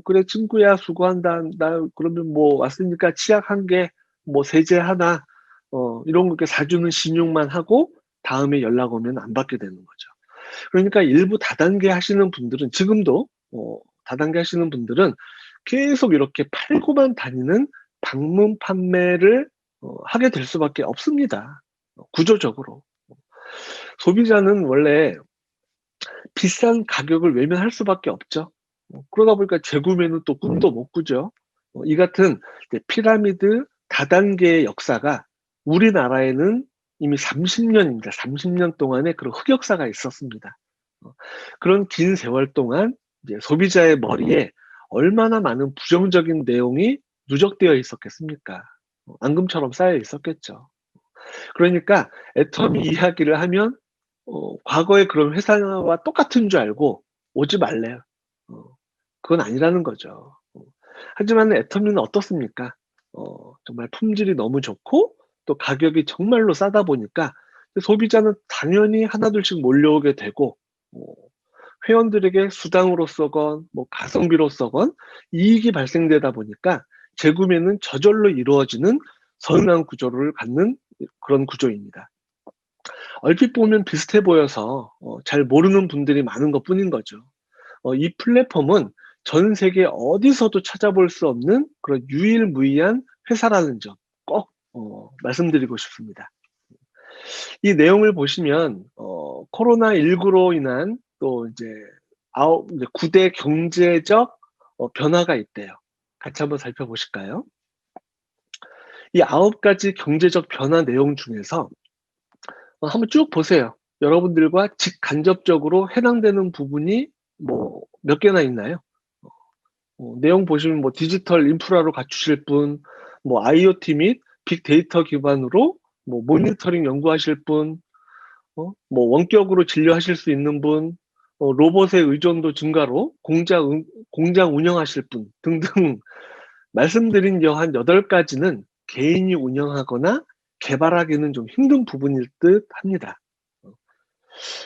그래 친구야 수고한다. 나 그러면 뭐 왔으니까 치약 한 개, 뭐 세제 하나, 이런 거 이렇게 사주는 신용만 하고 다음에 연락 오면 안 받게 되는 거죠. 그러니까 일부 다단계 하시는 분들은 지금도 다단계 하시는 분들은 계속 이렇게 팔고만 다니는 방문 판매를 하게 될 수밖에 없습니다. 구조적으로. 소비자는 원래 비싼 가격을 외면할 수밖에 없죠. 그러다 보니까 재구매는 또 꿈도 못 꾸죠. 이 같은 피라미드 다단계의 역사가 우리나라에는 이미 30년입니다. 30년 동안의 그런 흑역사가 있었습니다. 그런 긴 세월 동안 이제 소비자의 머리에 얼마나 많은 부정적인 내용이 누적되어 있었겠습니까? 앙금처럼 쌓여 있었겠죠. 그러니까 애터미 이야기를 하면 과거의 그런 회사와 똑같은 줄 알고 오지 말래요. 그건 아니라는 거죠. 하지만 애터미는 어떻습니까? 정말 품질이 너무 좋고 또 가격이 정말로 싸다 보니까 소비자는 당연히 하나둘씩 몰려오게 되고 어, 회원들에게 수당으로서건 뭐 가성비로서건 이익이 발생되다 보니까 재구매는 저절로 이루어지는 선순환 구조를 갖는 그런 구조입니다. 얼핏 보면 비슷해 보여서 잘 모르는 분들이 많은 것뿐인 거죠. 이 플랫폼은 전 세계 어디서도 찾아볼 수 없는 그런 유일무이한 회사라는 점 꼭 말씀드리고 싶습니다. 이 내용을 보시면 코로나19로 인한 또 이제 9대 경제적 변화가 있대요. 같이 한번 살펴보실까요? 이 9가지 경제적 변화 내용 중에서 한번 쭉 보세요. 여러분들과 직간접적으로 해당되는 부분이 뭐 몇 개나 있나요? 내용 보시면 뭐 디지털 인프라로 갖추실 분, 뭐 IoT 및 빅데이터 기반으로 뭐 모니터링 연구하실 분, 뭐 원격으로 진료하실 수 있는 분, 로봇의 의존도 증가로 공장 운영하실 분 등등 말씀드린 한 8가지는 개인이 운영하거나 개발하기는 좀 힘든 부분일 듯 합니다.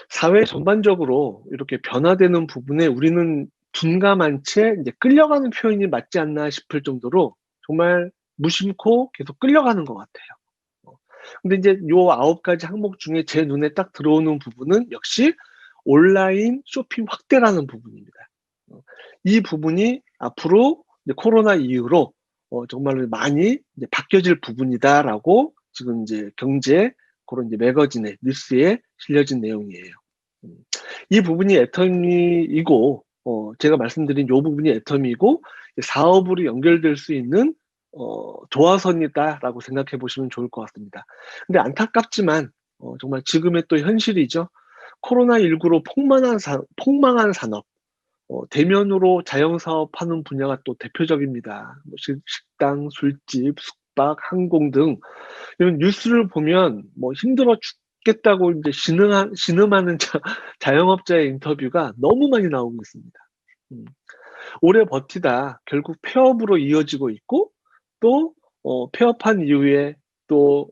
사회 전반적으로 이렇게 변화되는 부분에 우리는 둔감한 채 이제 끌려가는 표현이 맞지 않나 싶을 정도로 정말 무심코 계속 끌려가는 것 같아요. 근데 이제 요 9가지 항목 중에 제 눈에 딱 들어오는 부분은 역시 온라인 쇼핑 확대라는 부분입니다. 이 부분이 앞으로 이제 코로나 이후로 정말로 많이 이제 바뀌어질 부분이다라고 지금 이제 경제 그런 이제 매거진에 뉴스에 실려진 내용이에요. 이 부분이 애터미이고 제가 말씀드린 요 부분이 애터미이고 사업으로 연결될 수 있는 도화선이다라고 생각해 보시면 좋을 것 같습니다. 근데 안타깝지만 정말 지금의 또 현실이죠. 코로나19로 폭망한 산업, 대면으로 자영사업하는 분야가 또 대표적입니다. 뭐 식당, 술집, 숙박, 항공 등 이런 뉴스를 보면 뭐 힘들어 죽겠다고 이제 신음하는 자영업자의 인터뷰가 너무 많이 나오고 있습니다. 오래 버티다 결국 폐업으로 이어지고 있고 또 폐업한 이후에 또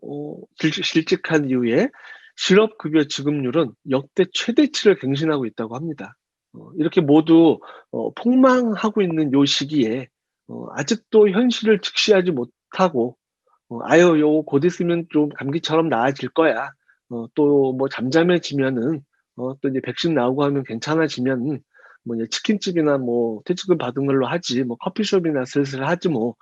실직한 이후에 실업급여 지급률은 역대 최대치를 갱신하고 있다고 합니다. 이렇게 모두 폭망하고 있는 요 시기에 아직도 현실을 직시하지 못하고 아유 요 곧 있으면 좀 감기처럼 나아질 거야. 또 뭐 잠잠해지면은 또 이제 백신 나오고 하면 괜찮아지면 뭐 이제 치킨집이나 뭐 퇴직금 받은 걸로 하지 뭐 커피숍이나 슬슬 하지 뭐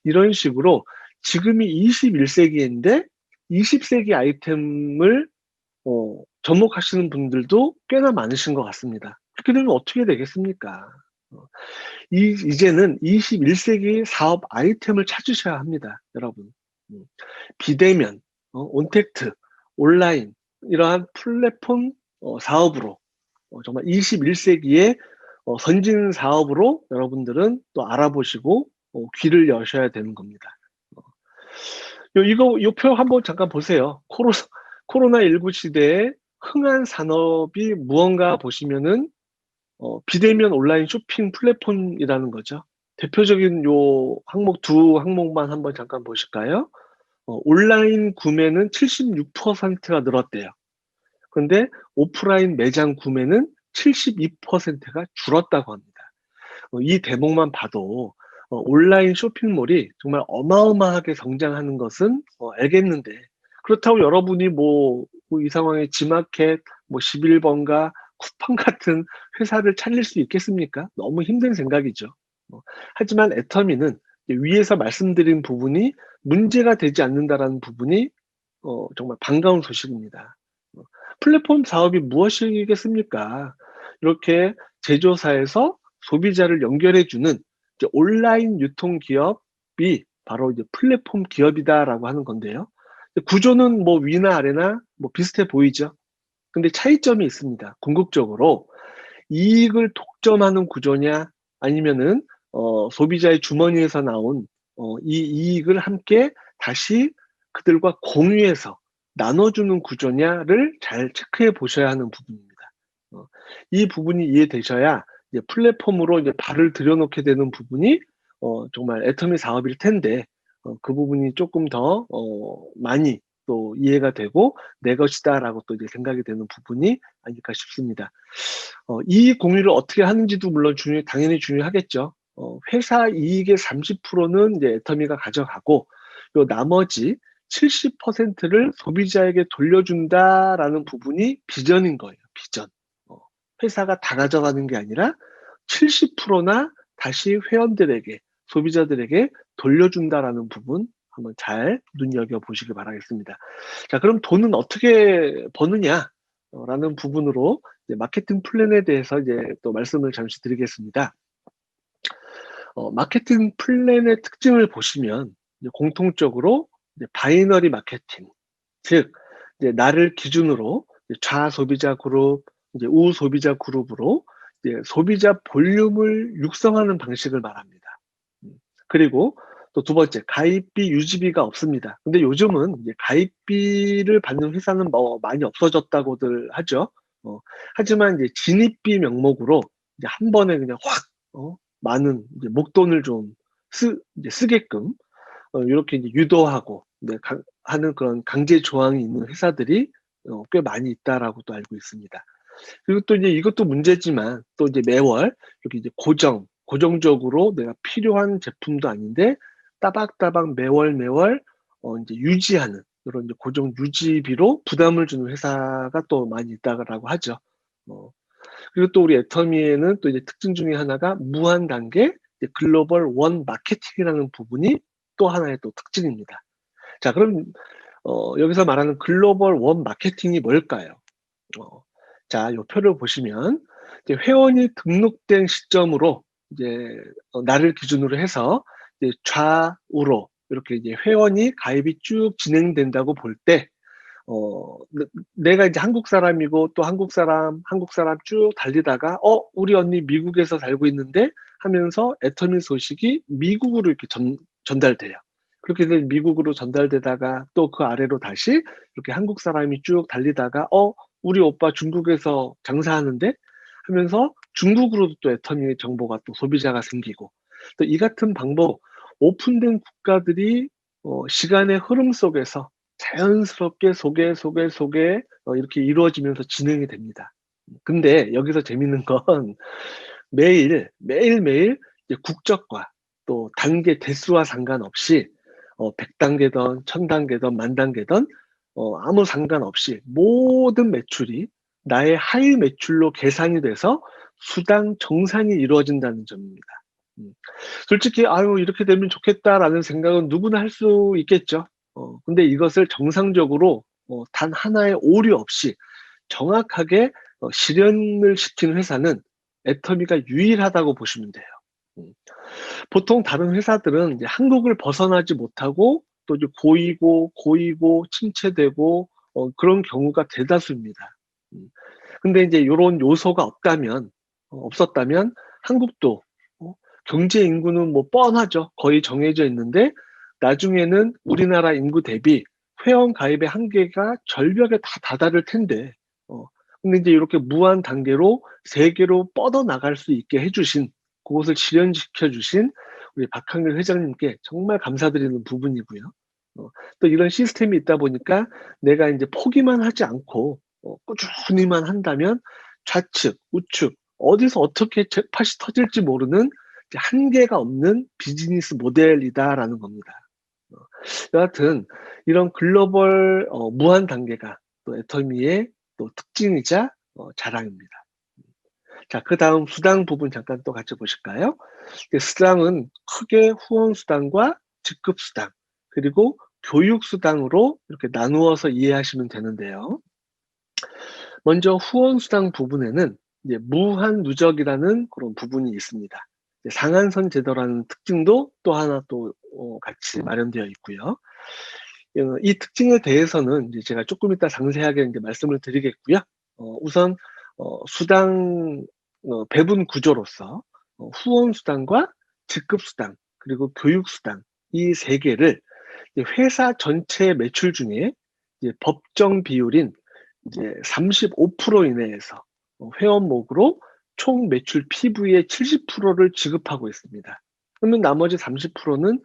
이런 식으로 지금이 21세기인데 20세기 아이템을 접목하시는 분들도 꽤나 많으신 것 같습니다. 그렇게 되면 어떻게 되겠습니까? 이제는 21세기 사업 아이템을 찾으셔야 합니다, 여러분. 비대면, 온택트, 온라인 이러한 플랫폼 사업으로 정말 21세기의 선진 사업으로 여러분들은 또 알아보시고 귀를 여셔야 되는 겁니다. 요 표 한번 잠깐 보세요. 코로나19 시대에 흥한 산업이 무언가 보시면은 비대면 온라인 쇼핑 플랫폼이라는 거죠. 대표적인 요 항목 두 항목만 한번 잠깐 보실까요? 온라인 구매는 76%가 늘었대요. 그런데 오프라인 매장 구매는 72%가 줄었다고 합니다. 이 대목만 봐도 온라인 쇼핑몰이 정말 어마어마하게 성장하는 것은 알겠는데 그렇다고 여러분이 이 상황에 지마켓, 뭐 11번가, 쿠팡 같은 회사를 차릴 수 있겠습니까? 너무 힘든 생각이죠. 하지만 애터미는 위에서 말씀드린 부분이 문제가 되지 않는다라는 부분이 정말 반가운 소식입니다. 플랫폼 사업이 무엇이겠습니까? 이렇게 제조사에서 소비자를 연결해주는 온라인 유통 기업이 바로 이제 플랫폼 기업이다라고 하는 건데요. 구조는 뭐 위나 아래나 뭐 비슷해 보이죠. 근데 차이점이 있습니다. 궁극적으로 이익을 독점하는 구조냐 아니면은 소비자의 주머니에서 나온 이 이익을 함께 다시 그들과 공유해서 나눠주는 구조냐를 잘 체크해 보셔야 하는 부분입니다. 이 부분이 이해되셔야 이제 플랫폼으로 이제 발을 들여놓게 되는 부분이 정말 애터미 사업일 텐데 그 부분이 조금 더 많이 또 이해가 되고 내 것이다라고 또 이제 생각이 되는 부분이 아닐까 싶습니다. 이익 공유를 어떻게 하는지도 물론 당연히 중요하겠죠. 회사 이익의 30%는 이제 애터미가 가져가고 요 나머지 70%를 소비자에게 돌려준다라는 부분이 비전인 거예요. 비전. 회사가 다 가져가는 게 아니라 70%나 다시 회원들에게, 소비자들에게 돌려준다라는 부분 한번 잘 눈여겨보시기 바라겠습니다. 자, 그럼 돈은 어떻게 버느냐? 라는 부분으로 이제 마케팅 플랜에 대해서 이제 또 말씀을 잠시 드리겠습니다. 마케팅 플랜의 특징을 보시면 이제 공통적으로 이제 바이너리 마케팅, 즉 이제 나를 기준으로 이제 좌 소비자 그룹, 이제 우 소비자 그룹으로 이제 소비자 볼륨을 육성하는 방식을 말합니다. 그리고 또 두 번째, 가입비, 유지비가 없습니다. 근데 요즘은 이제 가입비를 받는 회사는 뭐 많이 없어졌다고들 하죠. 하지만 이제 진입비 명목으로 이제 한 번에 그냥 확 많은 이제 목돈을 좀 이제 쓰게끔 이렇게 이제 유도하고 하는 그런 강제 조항이 있는 회사들이 꽤 많이 있다라고 또 알고 있습니다. 그리고 또 이제 이것도 문제지만 또 이제 매월 이렇게 이제 고정적으로 내가 필요한 제품도 아닌데 따박따박 매월 이제 유지하는 이런 이제 고정 유지비로 부담을 주는 회사가 또 많이 있다라고 하죠. 그리고 또 우리 애터미에는 또 이제 특징 중에 하나가 무한 단계 글로벌 원 마케팅이라는 부분이 또 하나의 또 특징입니다. 자, 그럼 여기서 말하는 글로벌 원 마케팅이 뭘까요? 자, 이 표를 보시면 이제 회원이 등록된 시점으로 이제 나를 기준으로 해서 이제 좌우로 이렇게 이제 회원이 가입이 쭉 진행된다고 볼 때 내가 이제 한국 사람이고 또 한국 사람 쭉 달리다가 우리 언니 미국에서 살고 있는데 하면서 애터미 소식이 미국으로 이렇게 전달돼요. 그렇게 해서 미국으로 전달되다가 또 그 아래로 다시 이렇게 한국 사람이 쭉 달리다가 우리 오빠 중국에서 장사하는데 하면서 중국으로도 또 애터미 정보가 또 소비자가 생기고 또 이 같은 방법 오픈된 국가들이 시간의 흐름 속에서 자연스럽게 소개 이렇게 이루어지면서 진행이 됩니다. 근데 여기서 재밌는 건 매일매일 이제 국적과 또 단계 대수와 상관없이 100단계든 1000단계든 10,000단계든 아무 상관없이 모든 매출이 나의 하위 매출로 계산이 돼서 수당 정산이 이루어진다는 점입니다. 솔직히 아유 이렇게 되면 좋겠다라는 생각은 누구나 할 수 있겠죠. 근데 이것을 정상적으로 단 하나의 오류 없이 정확하게 실현을 시킨 회사는 애터미가 유일하다고 보시면 돼요. 보통 다른 회사들은 이제 한국을 벗어나지 못하고 또 이제 고이고 침체되고 그런 경우가 대다수입니다. 근데 이제 이런 요소가 없었다면 한국도 경제 인구는 뭐 뻔하죠. 거의 정해져 있는데 나중에는 우리나라 인구 대비 회원 가입의 한계가 절벽에 다 다다를 텐데 근데 이제 이렇게 무한 단계로 세계로 뻗어나갈 수 있게 해주신 그것을 실현시켜 주신 우리 박한길 회장님께 정말 감사드리는 부분이고요. 또 이런 시스템이 있다 보니까 내가 이제 포기만 하지 않고 꾸준히만 한다면 좌측, 우측 어디서 어떻게 잭팟이 터질지 모르는 한계가 없는 비즈니스 모델이다라는 겁니다. 여하튼 이런 글로벌 무한 단계가 또 애터미의 또 특징이자 자랑입니다. 자, 그 다음 수당 부분 잠깐 또 같이 보실까요? 수당은 크게 후원 수당과 직급 수당 그리고 교육 수당으로 이렇게 나누어서 이해하시면 되는데요. 먼저 후원 수당 부분에는 이제 무한 누적이라는 그런 부분이 있습니다. 상한선 제도라는 특징도 또 하나 또 같이 마련되어 있고요. 이 특징에 대해서는 이제 제가 조금 이따 상세하게 이제 말씀을 드리겠고요. 우선 수당 배분 구조로서 후원 수당과 직급 수당 그리고 교육 수당 이 세 개를 회사 전체 매출 중에 이제 법정 비율인 이제 35% 이내에서 회원목으로 총 매출 PV의 70%를 지급하고 있습니다. 그러면 나머지 30%는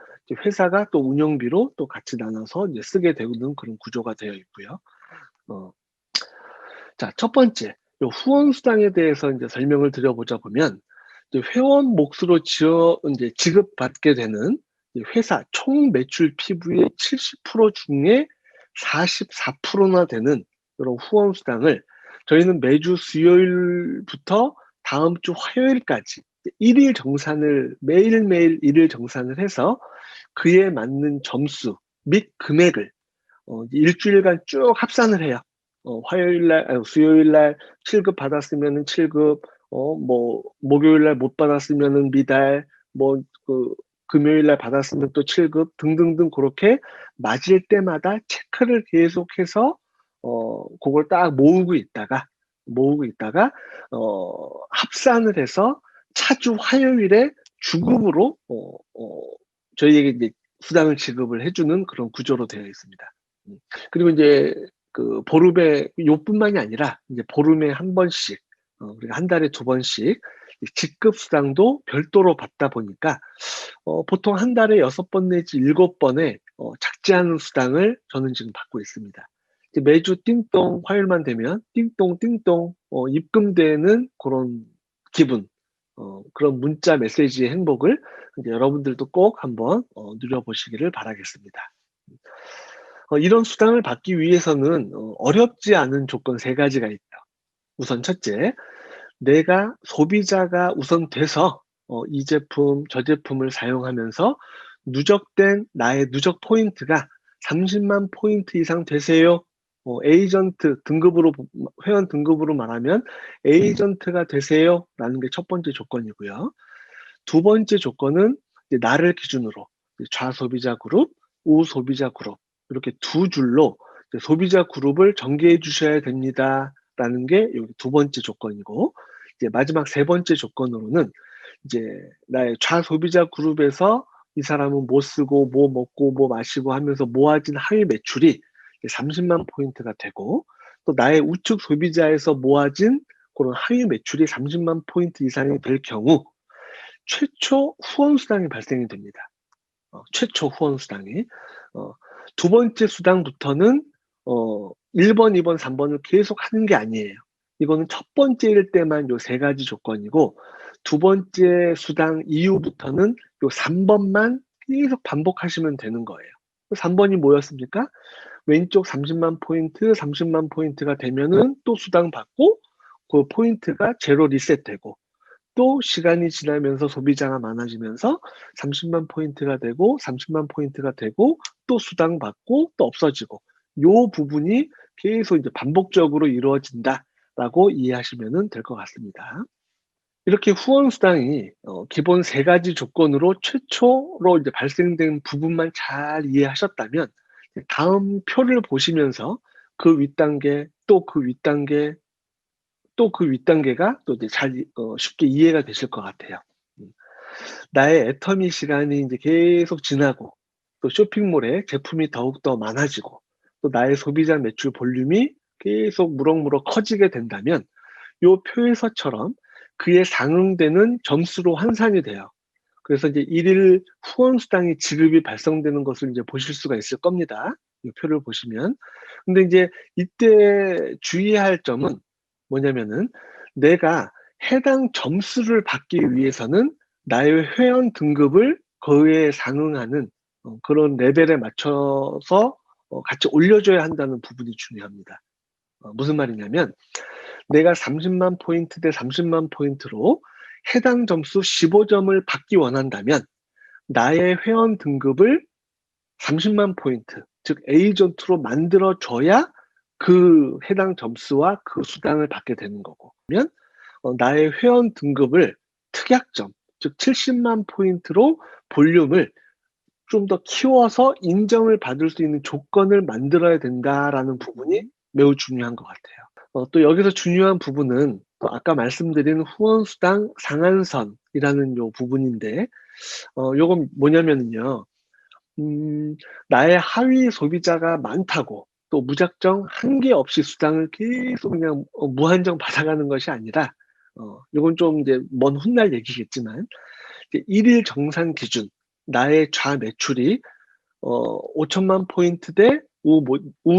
회사가 또 운영비로 또 같이 나눠서 이제 쓰게 되는 그런 구조가 되어 있고요. 자, 첫 번째, 요 후원 수당에 대해서 이제 설명을 드려보자 보면, 이제 회원 몫으로 이제 지급받게 되는 회사 총 매출 PV의 70% 중에 44%나 되는 이런 후원 수당을 저희는 매주 수요일부터 다음 주 화요일까지 일일 정산을 매일매일 일일 정산을 해서 그에 맞는 점수 및 금액을 일주일간 쭉 합산을 해요. 수요일날 7급 받았으면은 7급, 뭐 목요일날 못 받았으면은 미달, 금요일날 받았으면 또 7급 등등등 그렇게 맞을 때마다 체크를 계속해서 그걸 딱 모으고 있다가 합산을 해서 차주 화요일에 주급으로 저희에게 이제 수당을 지급을 해주는 그런 구조로 되어 있습니다. 그리고 이제 그 보름에 요뿐만이 아니라 이제 보름에 한 번씩 그리고 한 달에 두 번씩 직급 수당도 별도로 받다 보니까 보통 한 달에 6번 내지 7번의 작지 않은 수당을 저는 지금 받고 있습니다. 이제 매주 띵동 화요일만 되면 띵동 입금되는 그런 기분, 그런 문자 메시지의 행복을 이제 여러분들도 꼭 한번 누려보시기를 바라겠습니다. 이런 수당을 받기 위해서는 어렵지 않은 조건 3가지가 있다. 우선 첫째, 내가 소비자가 우선 돼서 이 제품, 저 제품을 사용하면서 누적된 나의 누적 포인트가 30만 포인트 이상 되세요. 에이전트 등급으로, 회원 등급으로 말하면 에이전트가 되세요. 라는 게 첫 번째 조건이고요. 두 번째 조건은 이제 나를 기준으로 좌소비자 그룹, 우소비자 그룹 이렇게 두 줄로 소비자 그룹을 전개해 주셔야 됩니다. 라는 게 여기 두 번째 조건이고, 이제 마지막 세 번째 조건으로는 이제 나의 좌소비자 그룹에서 이 사람은 뭐 쓰고 뭐 먹고 뭐 마시고 하면서 모아진 하위 매출이 30만 포인트가 되고, 또 나의 우측 소비자에서 모아진 그런 하위 매출이 30만 포인트 이상이 될 경우 최초 후원 수당이 발생이 됩니다. 최초 후원 수당이. 두 번째 수당부터는 1번, 2번, 3번을 계속 하는 게 아니에요. 이거는 첫 번째일 때만 요 3가지 조건이고, 두 번째 수당 이후부터는 요 3번만 계속 반복하시면 되는 거예요. 3번이 뭐였습니까? 왼쪽 30만 포인트, 30만 포인트가 되면은 또 수당 받고 그 포인트가 제로 리셋되고, 또 시간이 지나면서 소비자가 많아지면서 30만 포인트가 되고 30만 포인트가 되고 또 수당 받고 또 없어지고, 요 부분이 계속 이제 반복적으로 이루어진다라고 이해하시면 될 것 같습니다. 이렇게 후원 수당이 기본 3가지 조건으로 최초로 이제 발생된 부분만 잘 이해하셨다면, 다음 표를 보시면서 그 윗단계 또 그 윗단계 또 그 윗단계가 또 이제 잘 쉽게 이해가 되실 것 같아요. 나의 애터미 시간이 이제 계속 지나고, 또 쇼핑몰에 제품이 더욱더 많아지고, 또 나의 소비자 매출 볼륨이 계속 무럭무럭 커지게 된다면 요 표에서처럼 그에 상응되는 점수로 환산이 돼요. 그래서 이제 일일 후원 수당이 지급이 발생되는 것을 이제 보실 수가 있을 겁니다. 이 표를 보시면. 근데 이제 이때 주의해야 할 점은 뭐냐면은, 내가 해당 점수를 받기 위해서는 나의 회원 등급을 그에 상응하는 그런 레벨에 맞춰서 같이 올려줘야 한다는 부분이 중요합니다. 무슨 말이냐면, 내가 30만 포인트 대 30만 포인트로 해당 점수 15점을 받기 원한다면 나의 회원 등급을 30만 포인트, 즉 에이전트로 만들어줘야 그 해당 점수와 그 수당을 받게 되는 거고, 그러면 나의 회원 등급을 특약점, 즉 70만 포인트로 볼륨을 좀 더 키워서 인정을 받을 수 있는 조건을 만들어야 된다라는 부분이 매우 중요한 것 같아요. 또 여기서 중요한 부분은 또 아까 말씀드린 후원수당 상한선이라는 요 부분인데, 요건 뭐냐면요. 나의 하위 소비자가 많다고 또 무작정 한계 없이 수당을 계속 그냥 무한정 받아가는 것이 아니라, 요건 좀 이제 먼 훗날 얘기겠지만, 이제 일일 정산 기준, 나의 좌매출이 5천만 포인트 대 우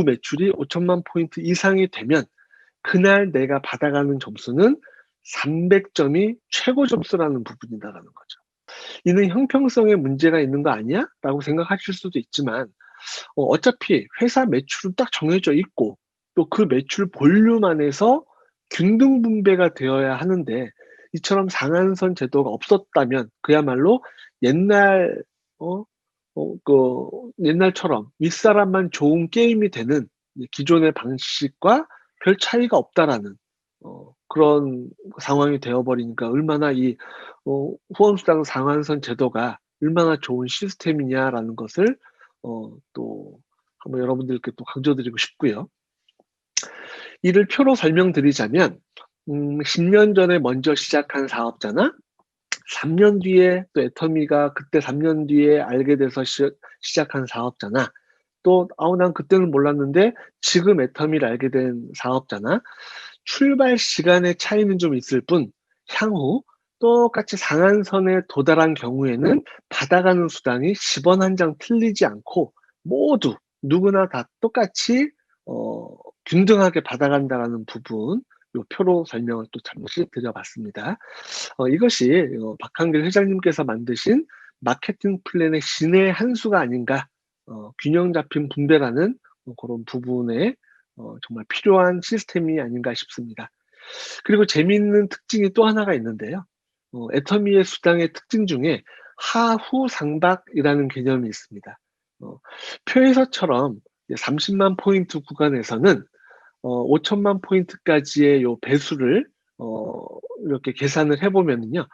매출이 5천만 포인트 이상이 되면 그날 내가 받아가는 점수는 300점이 최고 점수라는 부분이다라는 거죠. 이는 형평성에 문제가 있는 거 아니야? 라고 생각하실 수도 있지만, 어차피 회사 매출은 딱 정해져 있고 또 그 매출 볼륨 안에서 균등 분배가 되어야 하는데, 이처럼 상한선 제도가 없었다면 그야말로 옛날 옛날처럼 윗사람만 좋은 게임이 되는 기존의 방식과 별 차이가 없다라는 그런 상황이 되어버리니까, 얼마나 이 후원수당 상한선 제도가 얼마나 좋은 시스템이냐라는 것을 또 한번 여러분들께 또 강조드리고 싶고요. 이를 표로 설명드리자면, 10년 전에 먼저 시작한 사업자나 3년 뒤에 또 애터미가 그때 3년 뒤에 알게 돼서 시작한 사업자나, 또 난 그때는 몰랐는데 지금 애터미를 알게 된 사업자나, 출발 시간의 차이는 좀 있을 뿐 향후 똑같이 상한선에 도달한 경우에는 받아가는 수당이 10원 한 장 틀리지 않고 모두 누구나 다 똑같이 균등하게 받아간다라는 부분, 요 표로 설명을 또 잠시 드려봤습니다. 이것이 박한길 회장님께서 만드신 마케팅 플랜의 신의 한 수가 아닌가, 균형 잡힌 분배라는 그런 부분에 정말 필요한 시스템이 아닌가 싶습니다. 그리고 재미있는 특징이 또 하나가 있는데요. 애터미의 수당의 특징 중에 하후 상박이라는 개념이 있습니다. 표에서처럼 30만 포인트 구간에서는 5천만 포인트까지의 요 배수를 이렇게 계산을 해보면요,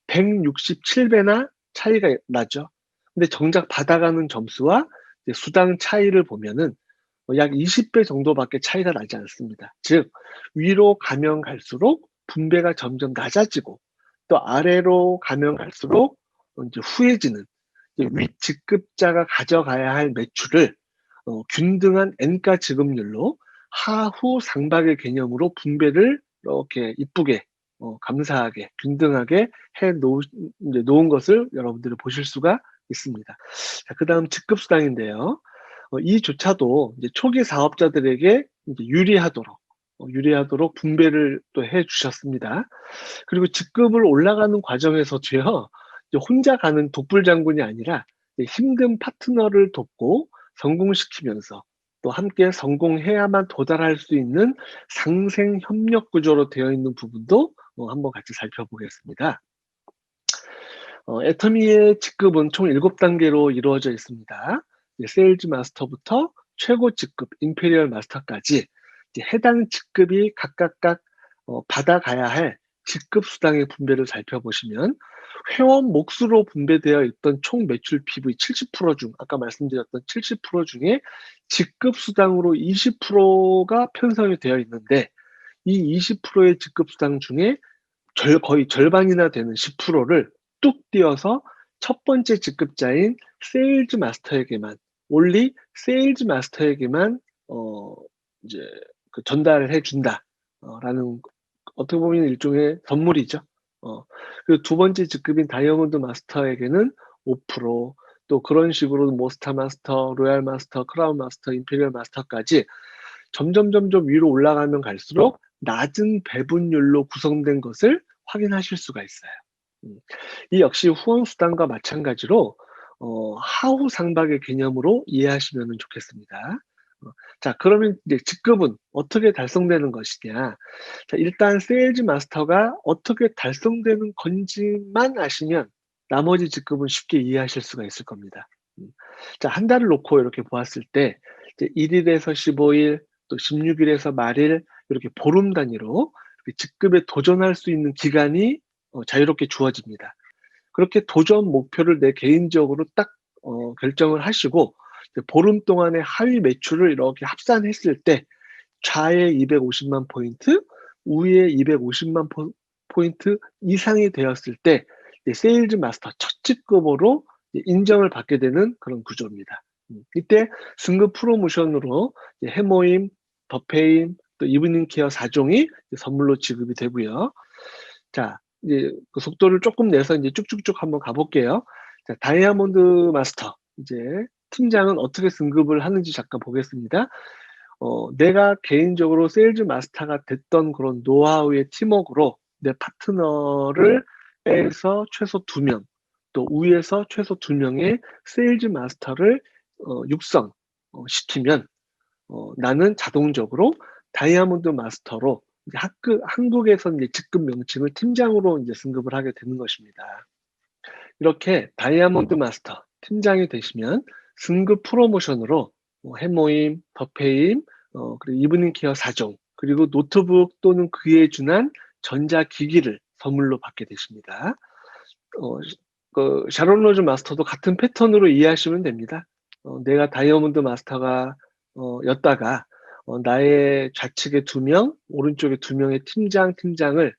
167배나 차이가 나죠. 근데 정작 받아가는 점수와 수당 차이를 보면은 약 20배 정도밖에 차이가 나지 않습니다. 즉, 위로 가면 갈수록 분배가 점점 낮아지고, 또 아래로 가면 갈수록 이제 후해지는, 윗 직급자가 가져가야 할 매출을 균등한 N가 지급률로 하후 상박의 개념으로 분배를 이렇게 이쁘게 감사하게 균등하게 해 놓은 것을 여러분들이 보실 수가 있습니다. 자, 그다음 직급수당인데요. 이조차도 이제 초기 사업자들에게 이제 유리하도록 분배를 또 해 주셨습니다. 그리고 직급을 올라가는 과정에서도요, 이제 혼자 가는 독불 장군이 아니라 이제 힘든 파트너를 돕고 성공시키면서 또 함께 성공해야만 도달할 수 있는 상생 협력 구조로 되어 있는 부분도 한번 같이 살펴보겠습니다. 애터미의 직급은 총 7단계로 이루어져 있습니다. 세일즈 마스터부터 최고 직급 임페리얼 마스터까지 해당 직급이 각각 받아가야 할 직급 수당의 분배를 살펴보시면, 회원 몫으로 분배되어 있던 총 매출 PV 70% 중, 아까 말씀드렸던 70% 중에 직급 수당으로 20%가 편성이 되어 있는데, 이 20%의 직급 수당 중에 거의 절반이나 되는 10%를 뚝 띄어서 첫 번째 직급자인 세일즈 마스터에게만, 올리 세일즈 마스터에게만 이제 전달을 해준다라는, 어떻게 보면 일종의 선물이죠. 그리고 두 번째 직급인 다이아몬드 마스터에게는 5%, 또 그런 식으로 뭐 스타 마스터, 로얄 마스터, 크라운 마스터, 임페리얼 마스터까지 점점 위로 올라가면 갈수록 낮은 배분율로 구성된 것을 확인하실 수가 있어요. 이 역시 후원 수당과 마찬가지로 하후 상박의 개념으로 이해하시면 좋겠습니다. 자, 그러면 이제 직급은 어떻게 달성되는 것이냐? 자, 일단 세일즈 마스터가 어떻게 달성되는 건지만 아시면 나머지 직급은 쉽게 이해하실 수가 있을 겁니다. 자, 한 달을 놓고 이렇게 보았을 때 이제 1일에서 15일, 또 16일에서 말일, 이렇게 보름 단위로 직급에 도전할 수 있는 기간이 자유롭게 주어집니다. 그렇게 도전 목표를 내 개인적으로 딱 결정을 하시고 이제 보름 동안의 하위 매출을 이렇게 합산했을 때 좌에 250만 포인트, 우에 250만 포인트 이상이 되었을 때 세일즈 마스터 첫 직급으로 인정을 받게 되는 그런 구조입니다. 이때 승급 프로모션으로 해모임, 더페임, 또 이브닝 케어 4종이 선물로 지급이 되고요. 자, 이제 그 속도를 조금 내서 이제 쭉쭉쭉 한번 가볼게요. 자, 다이아몬드 마스터 이제 팀장은 어떻게 승급을 하는지 잠깐 보겠습니다. 내가 개인적으로 세일즈 마스터가 됐던 그런 노하우의 팀워크로 내 파트너를 빼서 최소 2명, 또 위에서 최소 2명의 세일즈 마스터를 육성 시키면 나는 자동적으로 다이아몬드 마스터로 이제 한국에서 이제 직급 명칭을 팀장으로 이제 승급을 하게 되는 것입니다. 이렇게 다이아몬드 마스터 팀장이 되시면 승급 프로모션으로 해모임, 더페임, 그리고 이브닝 케어 4종, 그리고 노트북 또는 그에 준한 전자기기를 선물로 받게 되십니다. 샤론 로즈 마스터도 같은 패턴으로 이해하시면 됩니다. 내가 다이아몬드 마스터가 였다가 나의 좌측에 2명, 오른쪽에 2명의 팀장을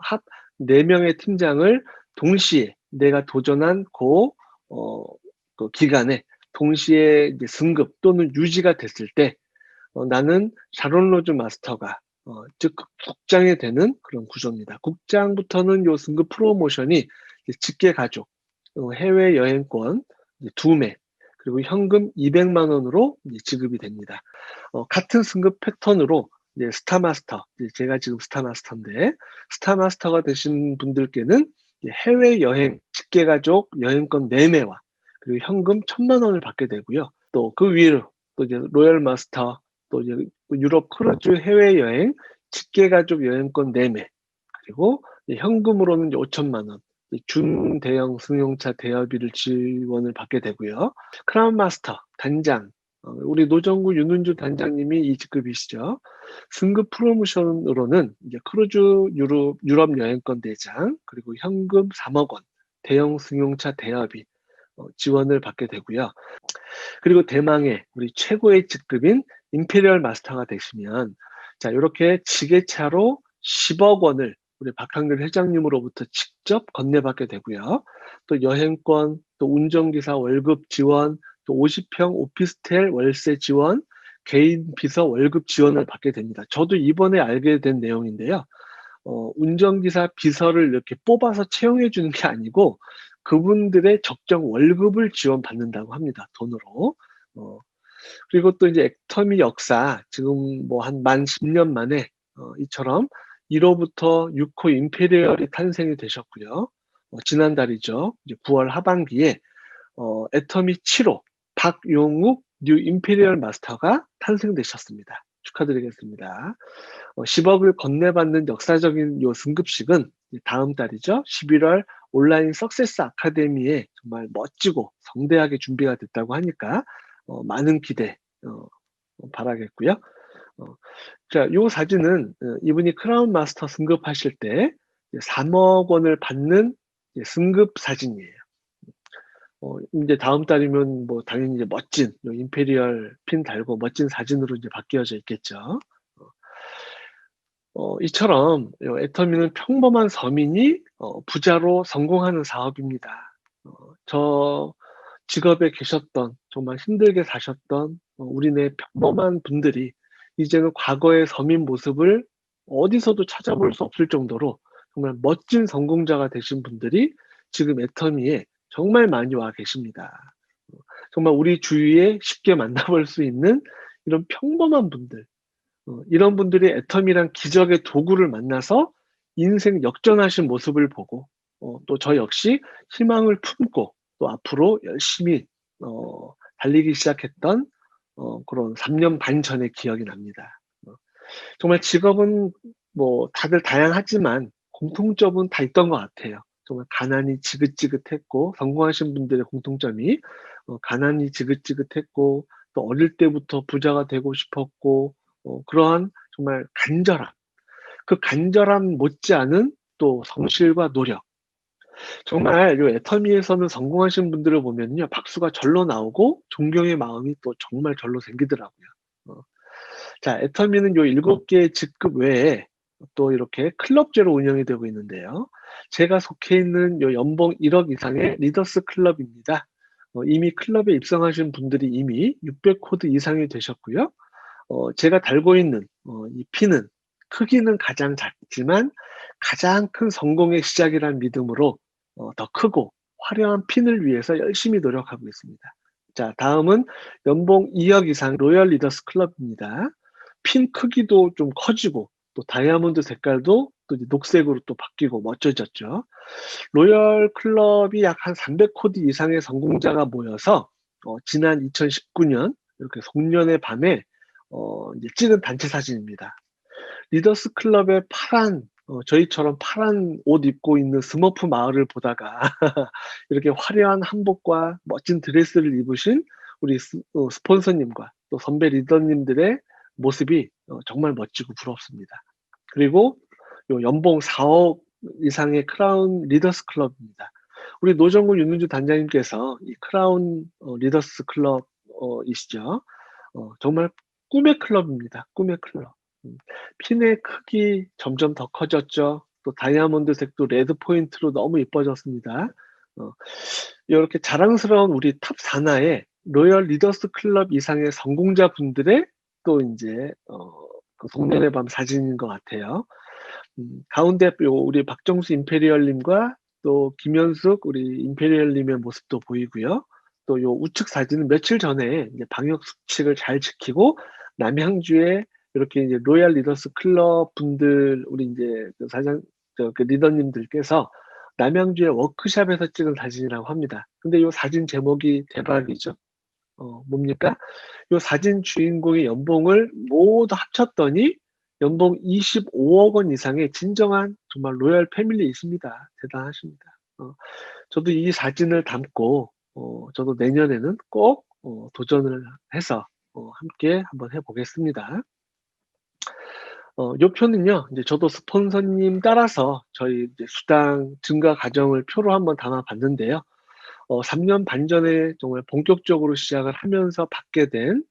합 4명의 팀장을 동시에 내가 도전한 그 기간에 동시에 이제 승급 또는 유지가 됐을 때 나는 샤론 로즈 마스터가 즉 국장이 되는 그런 구조입니다. 국장부터는 요 승급 프로모션이 직계 가족, 해외 여행권 2매, 그리고 현금 200만 원으로 지급이 됩니다. 같은 승급 패턴으로 이제 스타마스터, 제가 지금 스타마스터인데 스타마스터가 되신 분들께는 해외 여행 직계 가족 여행권 4매와 그리고 현금 1,000만 원을 받게 되고요. 또 그 위로 또 이제 로열 마스터, 또 이제 유럽 크루즈 해외 여행 직계 가족 여행권 4매, 그리고 현금으로는 5,000만 원, 중대형 승용차 대여비를 지원을 받게 되고요. 크라운 마스터 단장, 우리 노정구 윤은주 단장님이 이 직급이시죠. 승급 프로모션으로는 이제 크루즈 유럽 여행권 대장, 그리고 현금 3억 원, 대형 승용차 대여비 지원을 받게 되고요. 그리고 대망의 우리 최고의 직급인 임페리얼 마스터가 되시면 자, 이렇게 지게차로 10억 원을 우리 박항렬 회장님으로부터 직접 건네받게 되고요. 또 여행권, 또 운전기사 월급 지원, 또 50평 오피스텔 월세 지원, 개인 비서 월급 지원을 받게 됩니다. 저도 이번에 알게 된 내용인데요. 운전기사 비서를 이렇게 뽑아서 채용해 주는 게 아니고 그분들의 적정 월급을 지원받는다고 합니다. 돈으로. 그리고 또 이제 액터미 역사, 지금 뭐 한 만 10년 만에 이처럼 1호부터 6호 임페리얼이 탄생이 되셨고요. 지난달이죠. 이제 9월 하반기에 애터미 7호 박용욱 뉴 임페리얼 마스터가 탄생되셨습니다. 축하드리겠습니다. 10억을 건네받는 역사적인 요 승급식은 다음 달이죠. 11월 온라인 석세스 아카데미에 정말 멋지고 성대하게 준비가 됐다고 하니까 많은 기대 바라겠고요. 자, 요 사진은 이분이 크라운 마스터 승급하실 때 3억 원을 받는 승급 사진이에요. 이제 다음 달이면 뭐 당연히 이제 멋진 임페리얼 핀 달고 멋진 사진으로 이제 바뀌어져 있겠죠. 이처럼 애터미는 평범한 서민이 부자로 성공하는 사업입니다. 저 직업에 계셨던 정말 힘들게 사셨던 우리네 평범한 분들이 이제는 과거의 서민 모습을 어디서도 찾아볼 수 없을 정도로 정말 멋진 성공자가 되신 분들이 지금 애터미에 정말 많이 와 계십니다. 정말 우리 주위에 쉽게 만나볼 수 있는 이런 평범한 분들, 이런 분들이 애터미란 기적의 도구를 만나서 인생 역전하신 모습을 보고 또 저 역시 희망을 품고 또 앞으로 열심히 달리기 시작했던 그런 3년 반 전의 기억이 납니다. 정말 직업은 뭐 다들 다양하지만 공통점은 다 있던 것 같아요. 정말 가난이 지긋지긋했고 성공하신 분들의 공통점이 가난이 지긋지긋했고 또 어릴 때부터 부자가 되고 싶었고 그러한 정말 간절함, 그 간절함 못지않은 또 성실과 노력, 정말 요 애터미에서는 성공하신 분들을 보면요. 박수가 절로 나오고 존경의 마음이 또 정말 절로 생기더라고요. 어. 자, 애터미는 요 7개의 직급 외에 또 이렇게 클럽제로 운영이 되고 있는데요. 제가 속해 있는 요 연봉 1억 이상의 리더스 클럽입니다. 이미 클럽에 입성하신 분들이 이미 600코드 이상이 되셨고요. 제가 달고 있는 이 핀은 크기는 가장 작지만 가장 큰 성공의 시작이라는 믿음으로 더 크고 화려한 핀을 위해서 열심히 노력하고 있습니다. 자, 다음은 연봉 2억 이상 로열 리더스 클럽입니다. 핀 크기도 좀 커지고 또 다이아몬드 색깔도 또 이제 녹색으로 또 바뀌고 멋져졌죠. 로열 클럽이 약 한 300코드 이상의 성공자가 모여서 지난 2019년 이렇게 송년회 밤에 이제 찍은 단체 사진입니다. 리더스 클럽의 파란 저희처럼 파란 옷 입고 있는 스머프 마을을 보다가 이렇게 화려한 한복과 멋진 드레스를 입으신 우리 스폰서님과 또 선배 리더님들의 모습이 정말 멋지고 부럽습니다. 그리고 요 연봉 4억 이상의 크라운 리더스 클럽입니다. 우리 노정구 윤은주 단장님께서 이 크라운 리더스 클럽 이시죠. 정말 꿈의 클럽입니다. 꿈의 클럽. 핀의 크기 점점 더 커졌죠. 또 다이아몬드색도 레드 포인트로 너무 이뻐졌습니다. 이렇게 자랑스러운 우리 탑 산하의 로열 리더스 클럽 이상의 성공자 분들의 또 이제 그 송년회 밤 사진인 것 같아요. 가운데 우리 박정수 임페리얼님과 또 김현숙 우리 임페리얼님의 모습도 보이고요. 또 요 우측 사진은 며칠 전에 이제 방역 수칙을 잘 지키고 남양주에 이렇게 이제 로얄 리더스 클럽 분들 우리 이제 그 그 리더님들께서 남양주의 워크샵에서 찍은 사진이라고 합니다. 근데 요 사진 제목이 대박이죠. 뭡니까? 요 사진 주인공의 연봉을 모두 합쳤더니 연봉 25억 원 이상의 진정한 정말 로얄 패밀리이십니다. 대단하십니다. 저도 이 사진을 담고 저도 내년에는 꼭 도전을 해서 함께 한번 해보겠습니다. 요 표는요, 이제 저도 스폰서님 따라서 저희 이제 수당 증가 과정을 표로 한번 담아 봤는데요. 3년 반 전에 정말 본격적으로 시작을 하면서 받게 된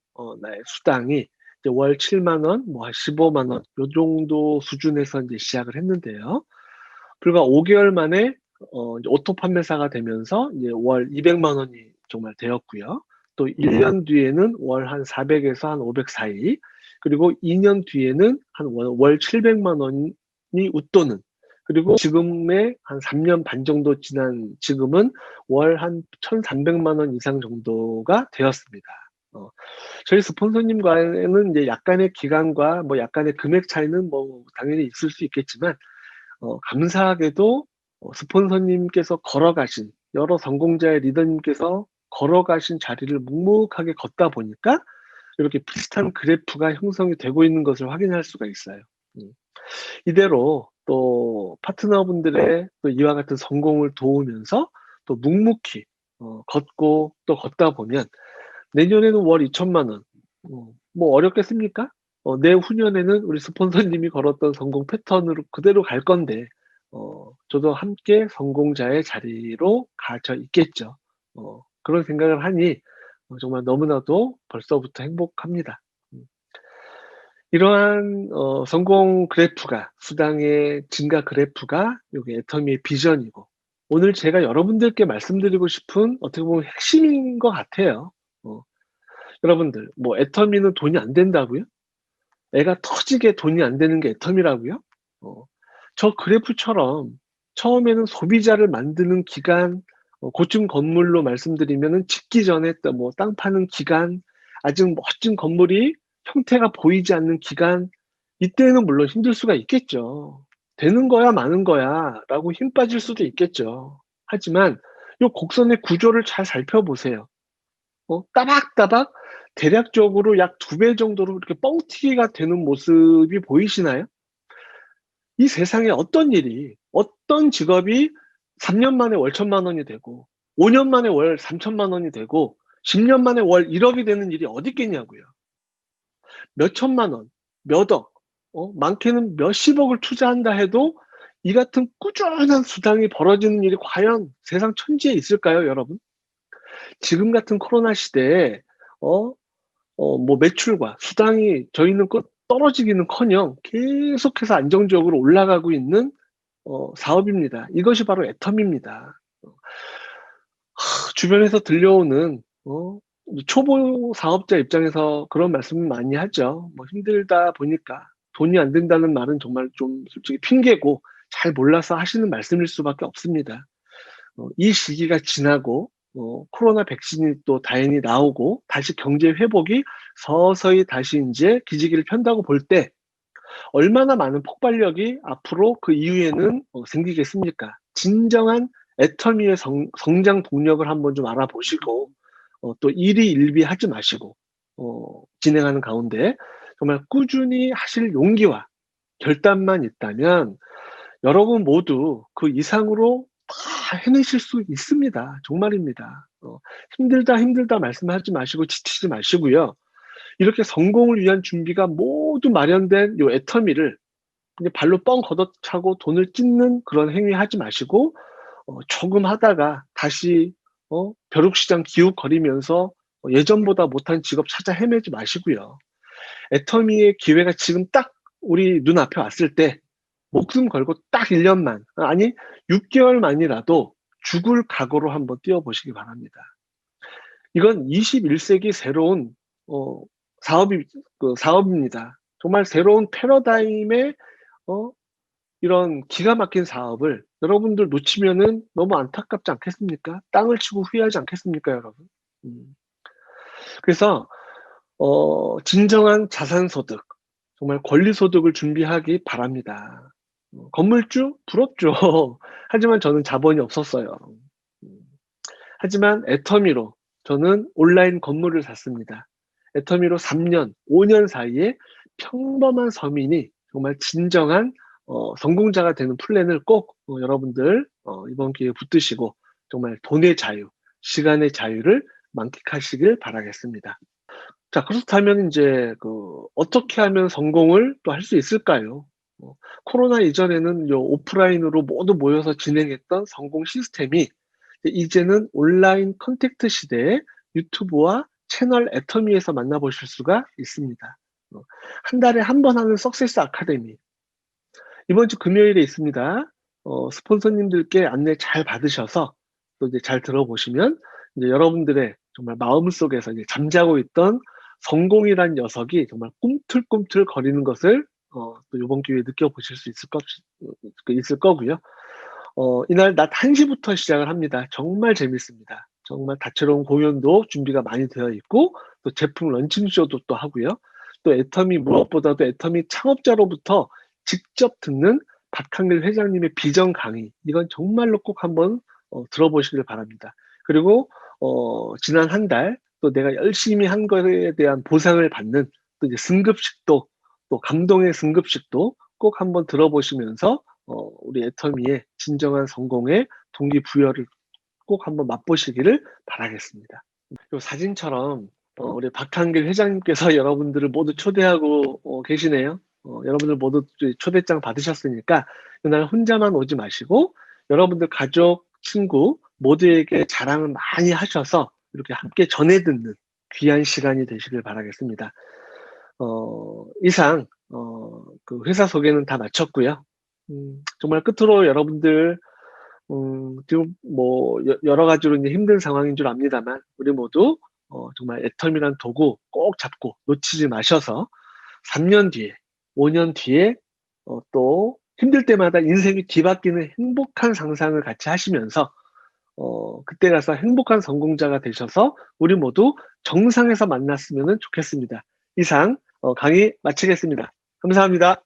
나의 수당이 이제 월 7만 원, 뭐 한 15만 원, 요 정도 수준에서 이제 시작을 했는데요. 불과 5개월 만에 이제 오토 판매사가 되면서 이제 월 200만 원이 정말 되었고요. 또 1년 뒤에는 월 한 400에서 한 500 사이, 그리고 2년 뒤에는 한 월 700만 원이 웃도는, 그리고 지금의 한 3년 반 정도 지난 지금은 월 한 1,300만 원 이상 정도가 되었습니다. 저희 스폰서님과는 이제 약간의 기간과 뭐 약간의 금액 차이는 뭐 당연히 있을 수 있겠지만, 감사하게도 스폰서님께서 걸어가신, 여러 성공자의 리더님께서 걸어가신 자리를 묵묵하게 걷다 보니까 이렇게 비슷한 그래프가 형성이 되고 있는 것을 확인할 수가 있어요. 이대로 또 파트너분들의 또 이와 같은 성공을 도우면서 또 묵묵히 걷고 또 걷다 보면 내년에는 월 2천만 원, 뭐 어렵겠습니까? 내후년에는 우리 스폰서님이 걸었던 성공 패턴으로 그대로 갈 건데, 저도 함께 성공자의 자리로 갇혀 있겠죠. 그런 생각을 하니 정말 너무나도 벌써부터 행복합니다. 이러한 성공 그래프가, 수당의 증가 그래프가 여기 애터미의 비전이고, 오늘 제가 여러분들께 말씀드리고 싶은 어떻게 보면 핵심인 것 같아요. 여러분들, 뭐 애터미는 돈이 안 된다고요? 애가 터지게 돈이 안 되는 게 애터미라고요? 저 그래프처럼 처음에는 소비자를 만드는 기간, 고층 건물로 말씀드리면은 짓기 전에 뭐 땅 파는 기간, 아직 멋진 건물이 형태가 보이지 않는 기간, 이때는 물론 힘들 수가 있겠죠. 되는 거야 마는 거야 라고 힘 빠질 수도 있겠죠. 하지만 이 곡선의 구조를 잘 살펴보세요. 따박따박 대략적으로 약 2배 정도로 이렇게 뻥튀기가 되는 모습이 보이시나요? 이 세상에 어떤 일이, 어떤 직업이 3년 만에 월 1,000만 원이 되고 5년 만에 월 3,000만 원이 되고 10년 만에 월 1억이 되는 일이 어디 있겠냐고요. 몇 천만 원, 몇 억, 많게는 몇십억을 투자한다 해도 이 같은 꾸준한 수당이 벌어지는 일이 과연 세상 천지에 있을까요, 여러분? 지금 같은 코로나 시대에 뭐 매출과 수당이 저희는 떨어지기는커녕 계속해서 안정적으로 올라가고 있는 사업입니다. 이것이 바로 애텀입니다. 주변에서 들려오는 초보 사업자 입장에서 그런 말씀을 많이 하죠. 뭐 힘들다 보니까 돈이 안 된다는 말은 정말 좀 솔직히 핑계고 잘 몰라서 하시는 말씀일 수밖에 없습니다. 이 시기가 지나고 코로나 백신이 또 다행히 나오고 다시 경제 회복이 서서히 다시 이제 기지개를 편다고 볼 때 얼마나 많은 폭발력이 앞으로 그 이후에는 생기겠습니까? 진정한 애터미의 성장 동력을 한번 좀 알아보시고 또 일희일비하지 마시고 진행하는 가운데 정말 꾸준히 하실 용기와 결단만 있다면 여러분 모두 그 이상으로 다 해내실 수 있습니다. 정말입니다. 힘들다 말씀하지 마시고 지치지 마시고요. 이렇게 성공을 위한 준비가 모두 마련된 요 애터미를 그냥 발로 뻥 걷어차고 돈을 찢는 그런 행위 하지 마시고 조금 하다가 다시 벼룩시장 기웃거리면서 예전보다 못한 직업 찾아 헤매지 마시고요. 애터미의 기회가 지금 딱 우리 눈앞에 왔을 때 목숨 걸고 딱 1년만 아니 6개월만이라도 죽을 각오로 한번 뛰어보시기 바랍니다. 이건 21세기 새로운 사업입니다. 정말 새로운 패러다임의 이런 기가 막힌 사업을 여러분들 놓치면은 너무 안타깝지 않겠습니까? 땅을 치고 후회하지 않겠습니까, 여러분? 그래서 진정한 자산소득, 정말 권리소득을 준비하기 바랍니다. 건물주? 부럽죠. 하지만 저는 자본이 없었어요. 하지만 애터미로 저는 온라인 건물을 샀습니다. 애터미로 3년, 5년 사이에 평범한 서민이 정말 진정한 성공자가 되는 플랜을 꼭 여러분들 이번 기회에 붙드시고 정말 돈의 자유, 시간의 자유를 만끽하시길 바라겠습니다. 자, 그렇다면 이제 어떻게 하면 성공을 또 할 수 있을까요? 코로나 이전에는 오프라인으로 모두 모여서 진행했던 성공 시스템이 이제는 온라인 컨택트 시대에 유튜브와 채널 애터미에서 만나보실 수가 있습니다. 한 달에 한 번 하는 석세스 아카데미. 이번 주 금요일에 있습니다. 스폰서님들께 안내 잘 받으셔서 또 이제 잘 들어보시면 이제 여러분들의 정말 마음속에서 이제 잠자고 있던 성공이란 녀석이 정말 꿈틀꿈틀 거리는 것을 또 이번 기회에 느껴보실 수 있을 거고요. 이날 낮 1시부터 시작을 합니다. 정말 재밌습니다. 정말 다채로운 공연도 준비가 많이 되어 있고 또 제품 런칭쇼도 또 하고요. 또 애터미 무엇보다도 애터미 창업자로부터 직접 듣는 박한길 회장님의 비전 강의, 이건 정말로 꼭 한번 들어보시길 바랍니다. 그리고 지난 한 달 또 내가 열심히 한 거에 대한 보상을 받는 또 이제 승급식도, 또 감동의 승급식도 꼭 한번 들어보시면서 우리 애터미의 진정한 성공의 동기부여를 꼭 한번 맛보시기를 바라겠습니다. 이 사진처럼 우리 박한길 회장님께서 여러분들을 모두 초대하고 계시네요. 여러분들 모두 초대장 받으셨으니까 그날 혼자만 오지 마시고 여러분들 가족, 친구 모두에게 자랑을 많이 하셔서 이렇게 함께 전해 듣는 귀한 시간이 되시길 바라겠습니다. 이상 그 회사 소개는 다 마쳤고요. 정말 끝으로 여러분들 지금 뭐 여러 가지로 이제 힘든 상황인 줄 압니다만 우리 모두 정말 애터미란 도구 꼭 잡고 놓치지 마셔서 3년 뒤에 5년 뒤에 또 힘들 때마다 인생이 뒤바뀌는 행복한 상상을 같이 하시면서 그때 가서 행복한 성공자가 되셔서 우리 모두 정상에서 만났으면 좋겠습니다. 이상 강의 마치겠습니다. 감사합니다.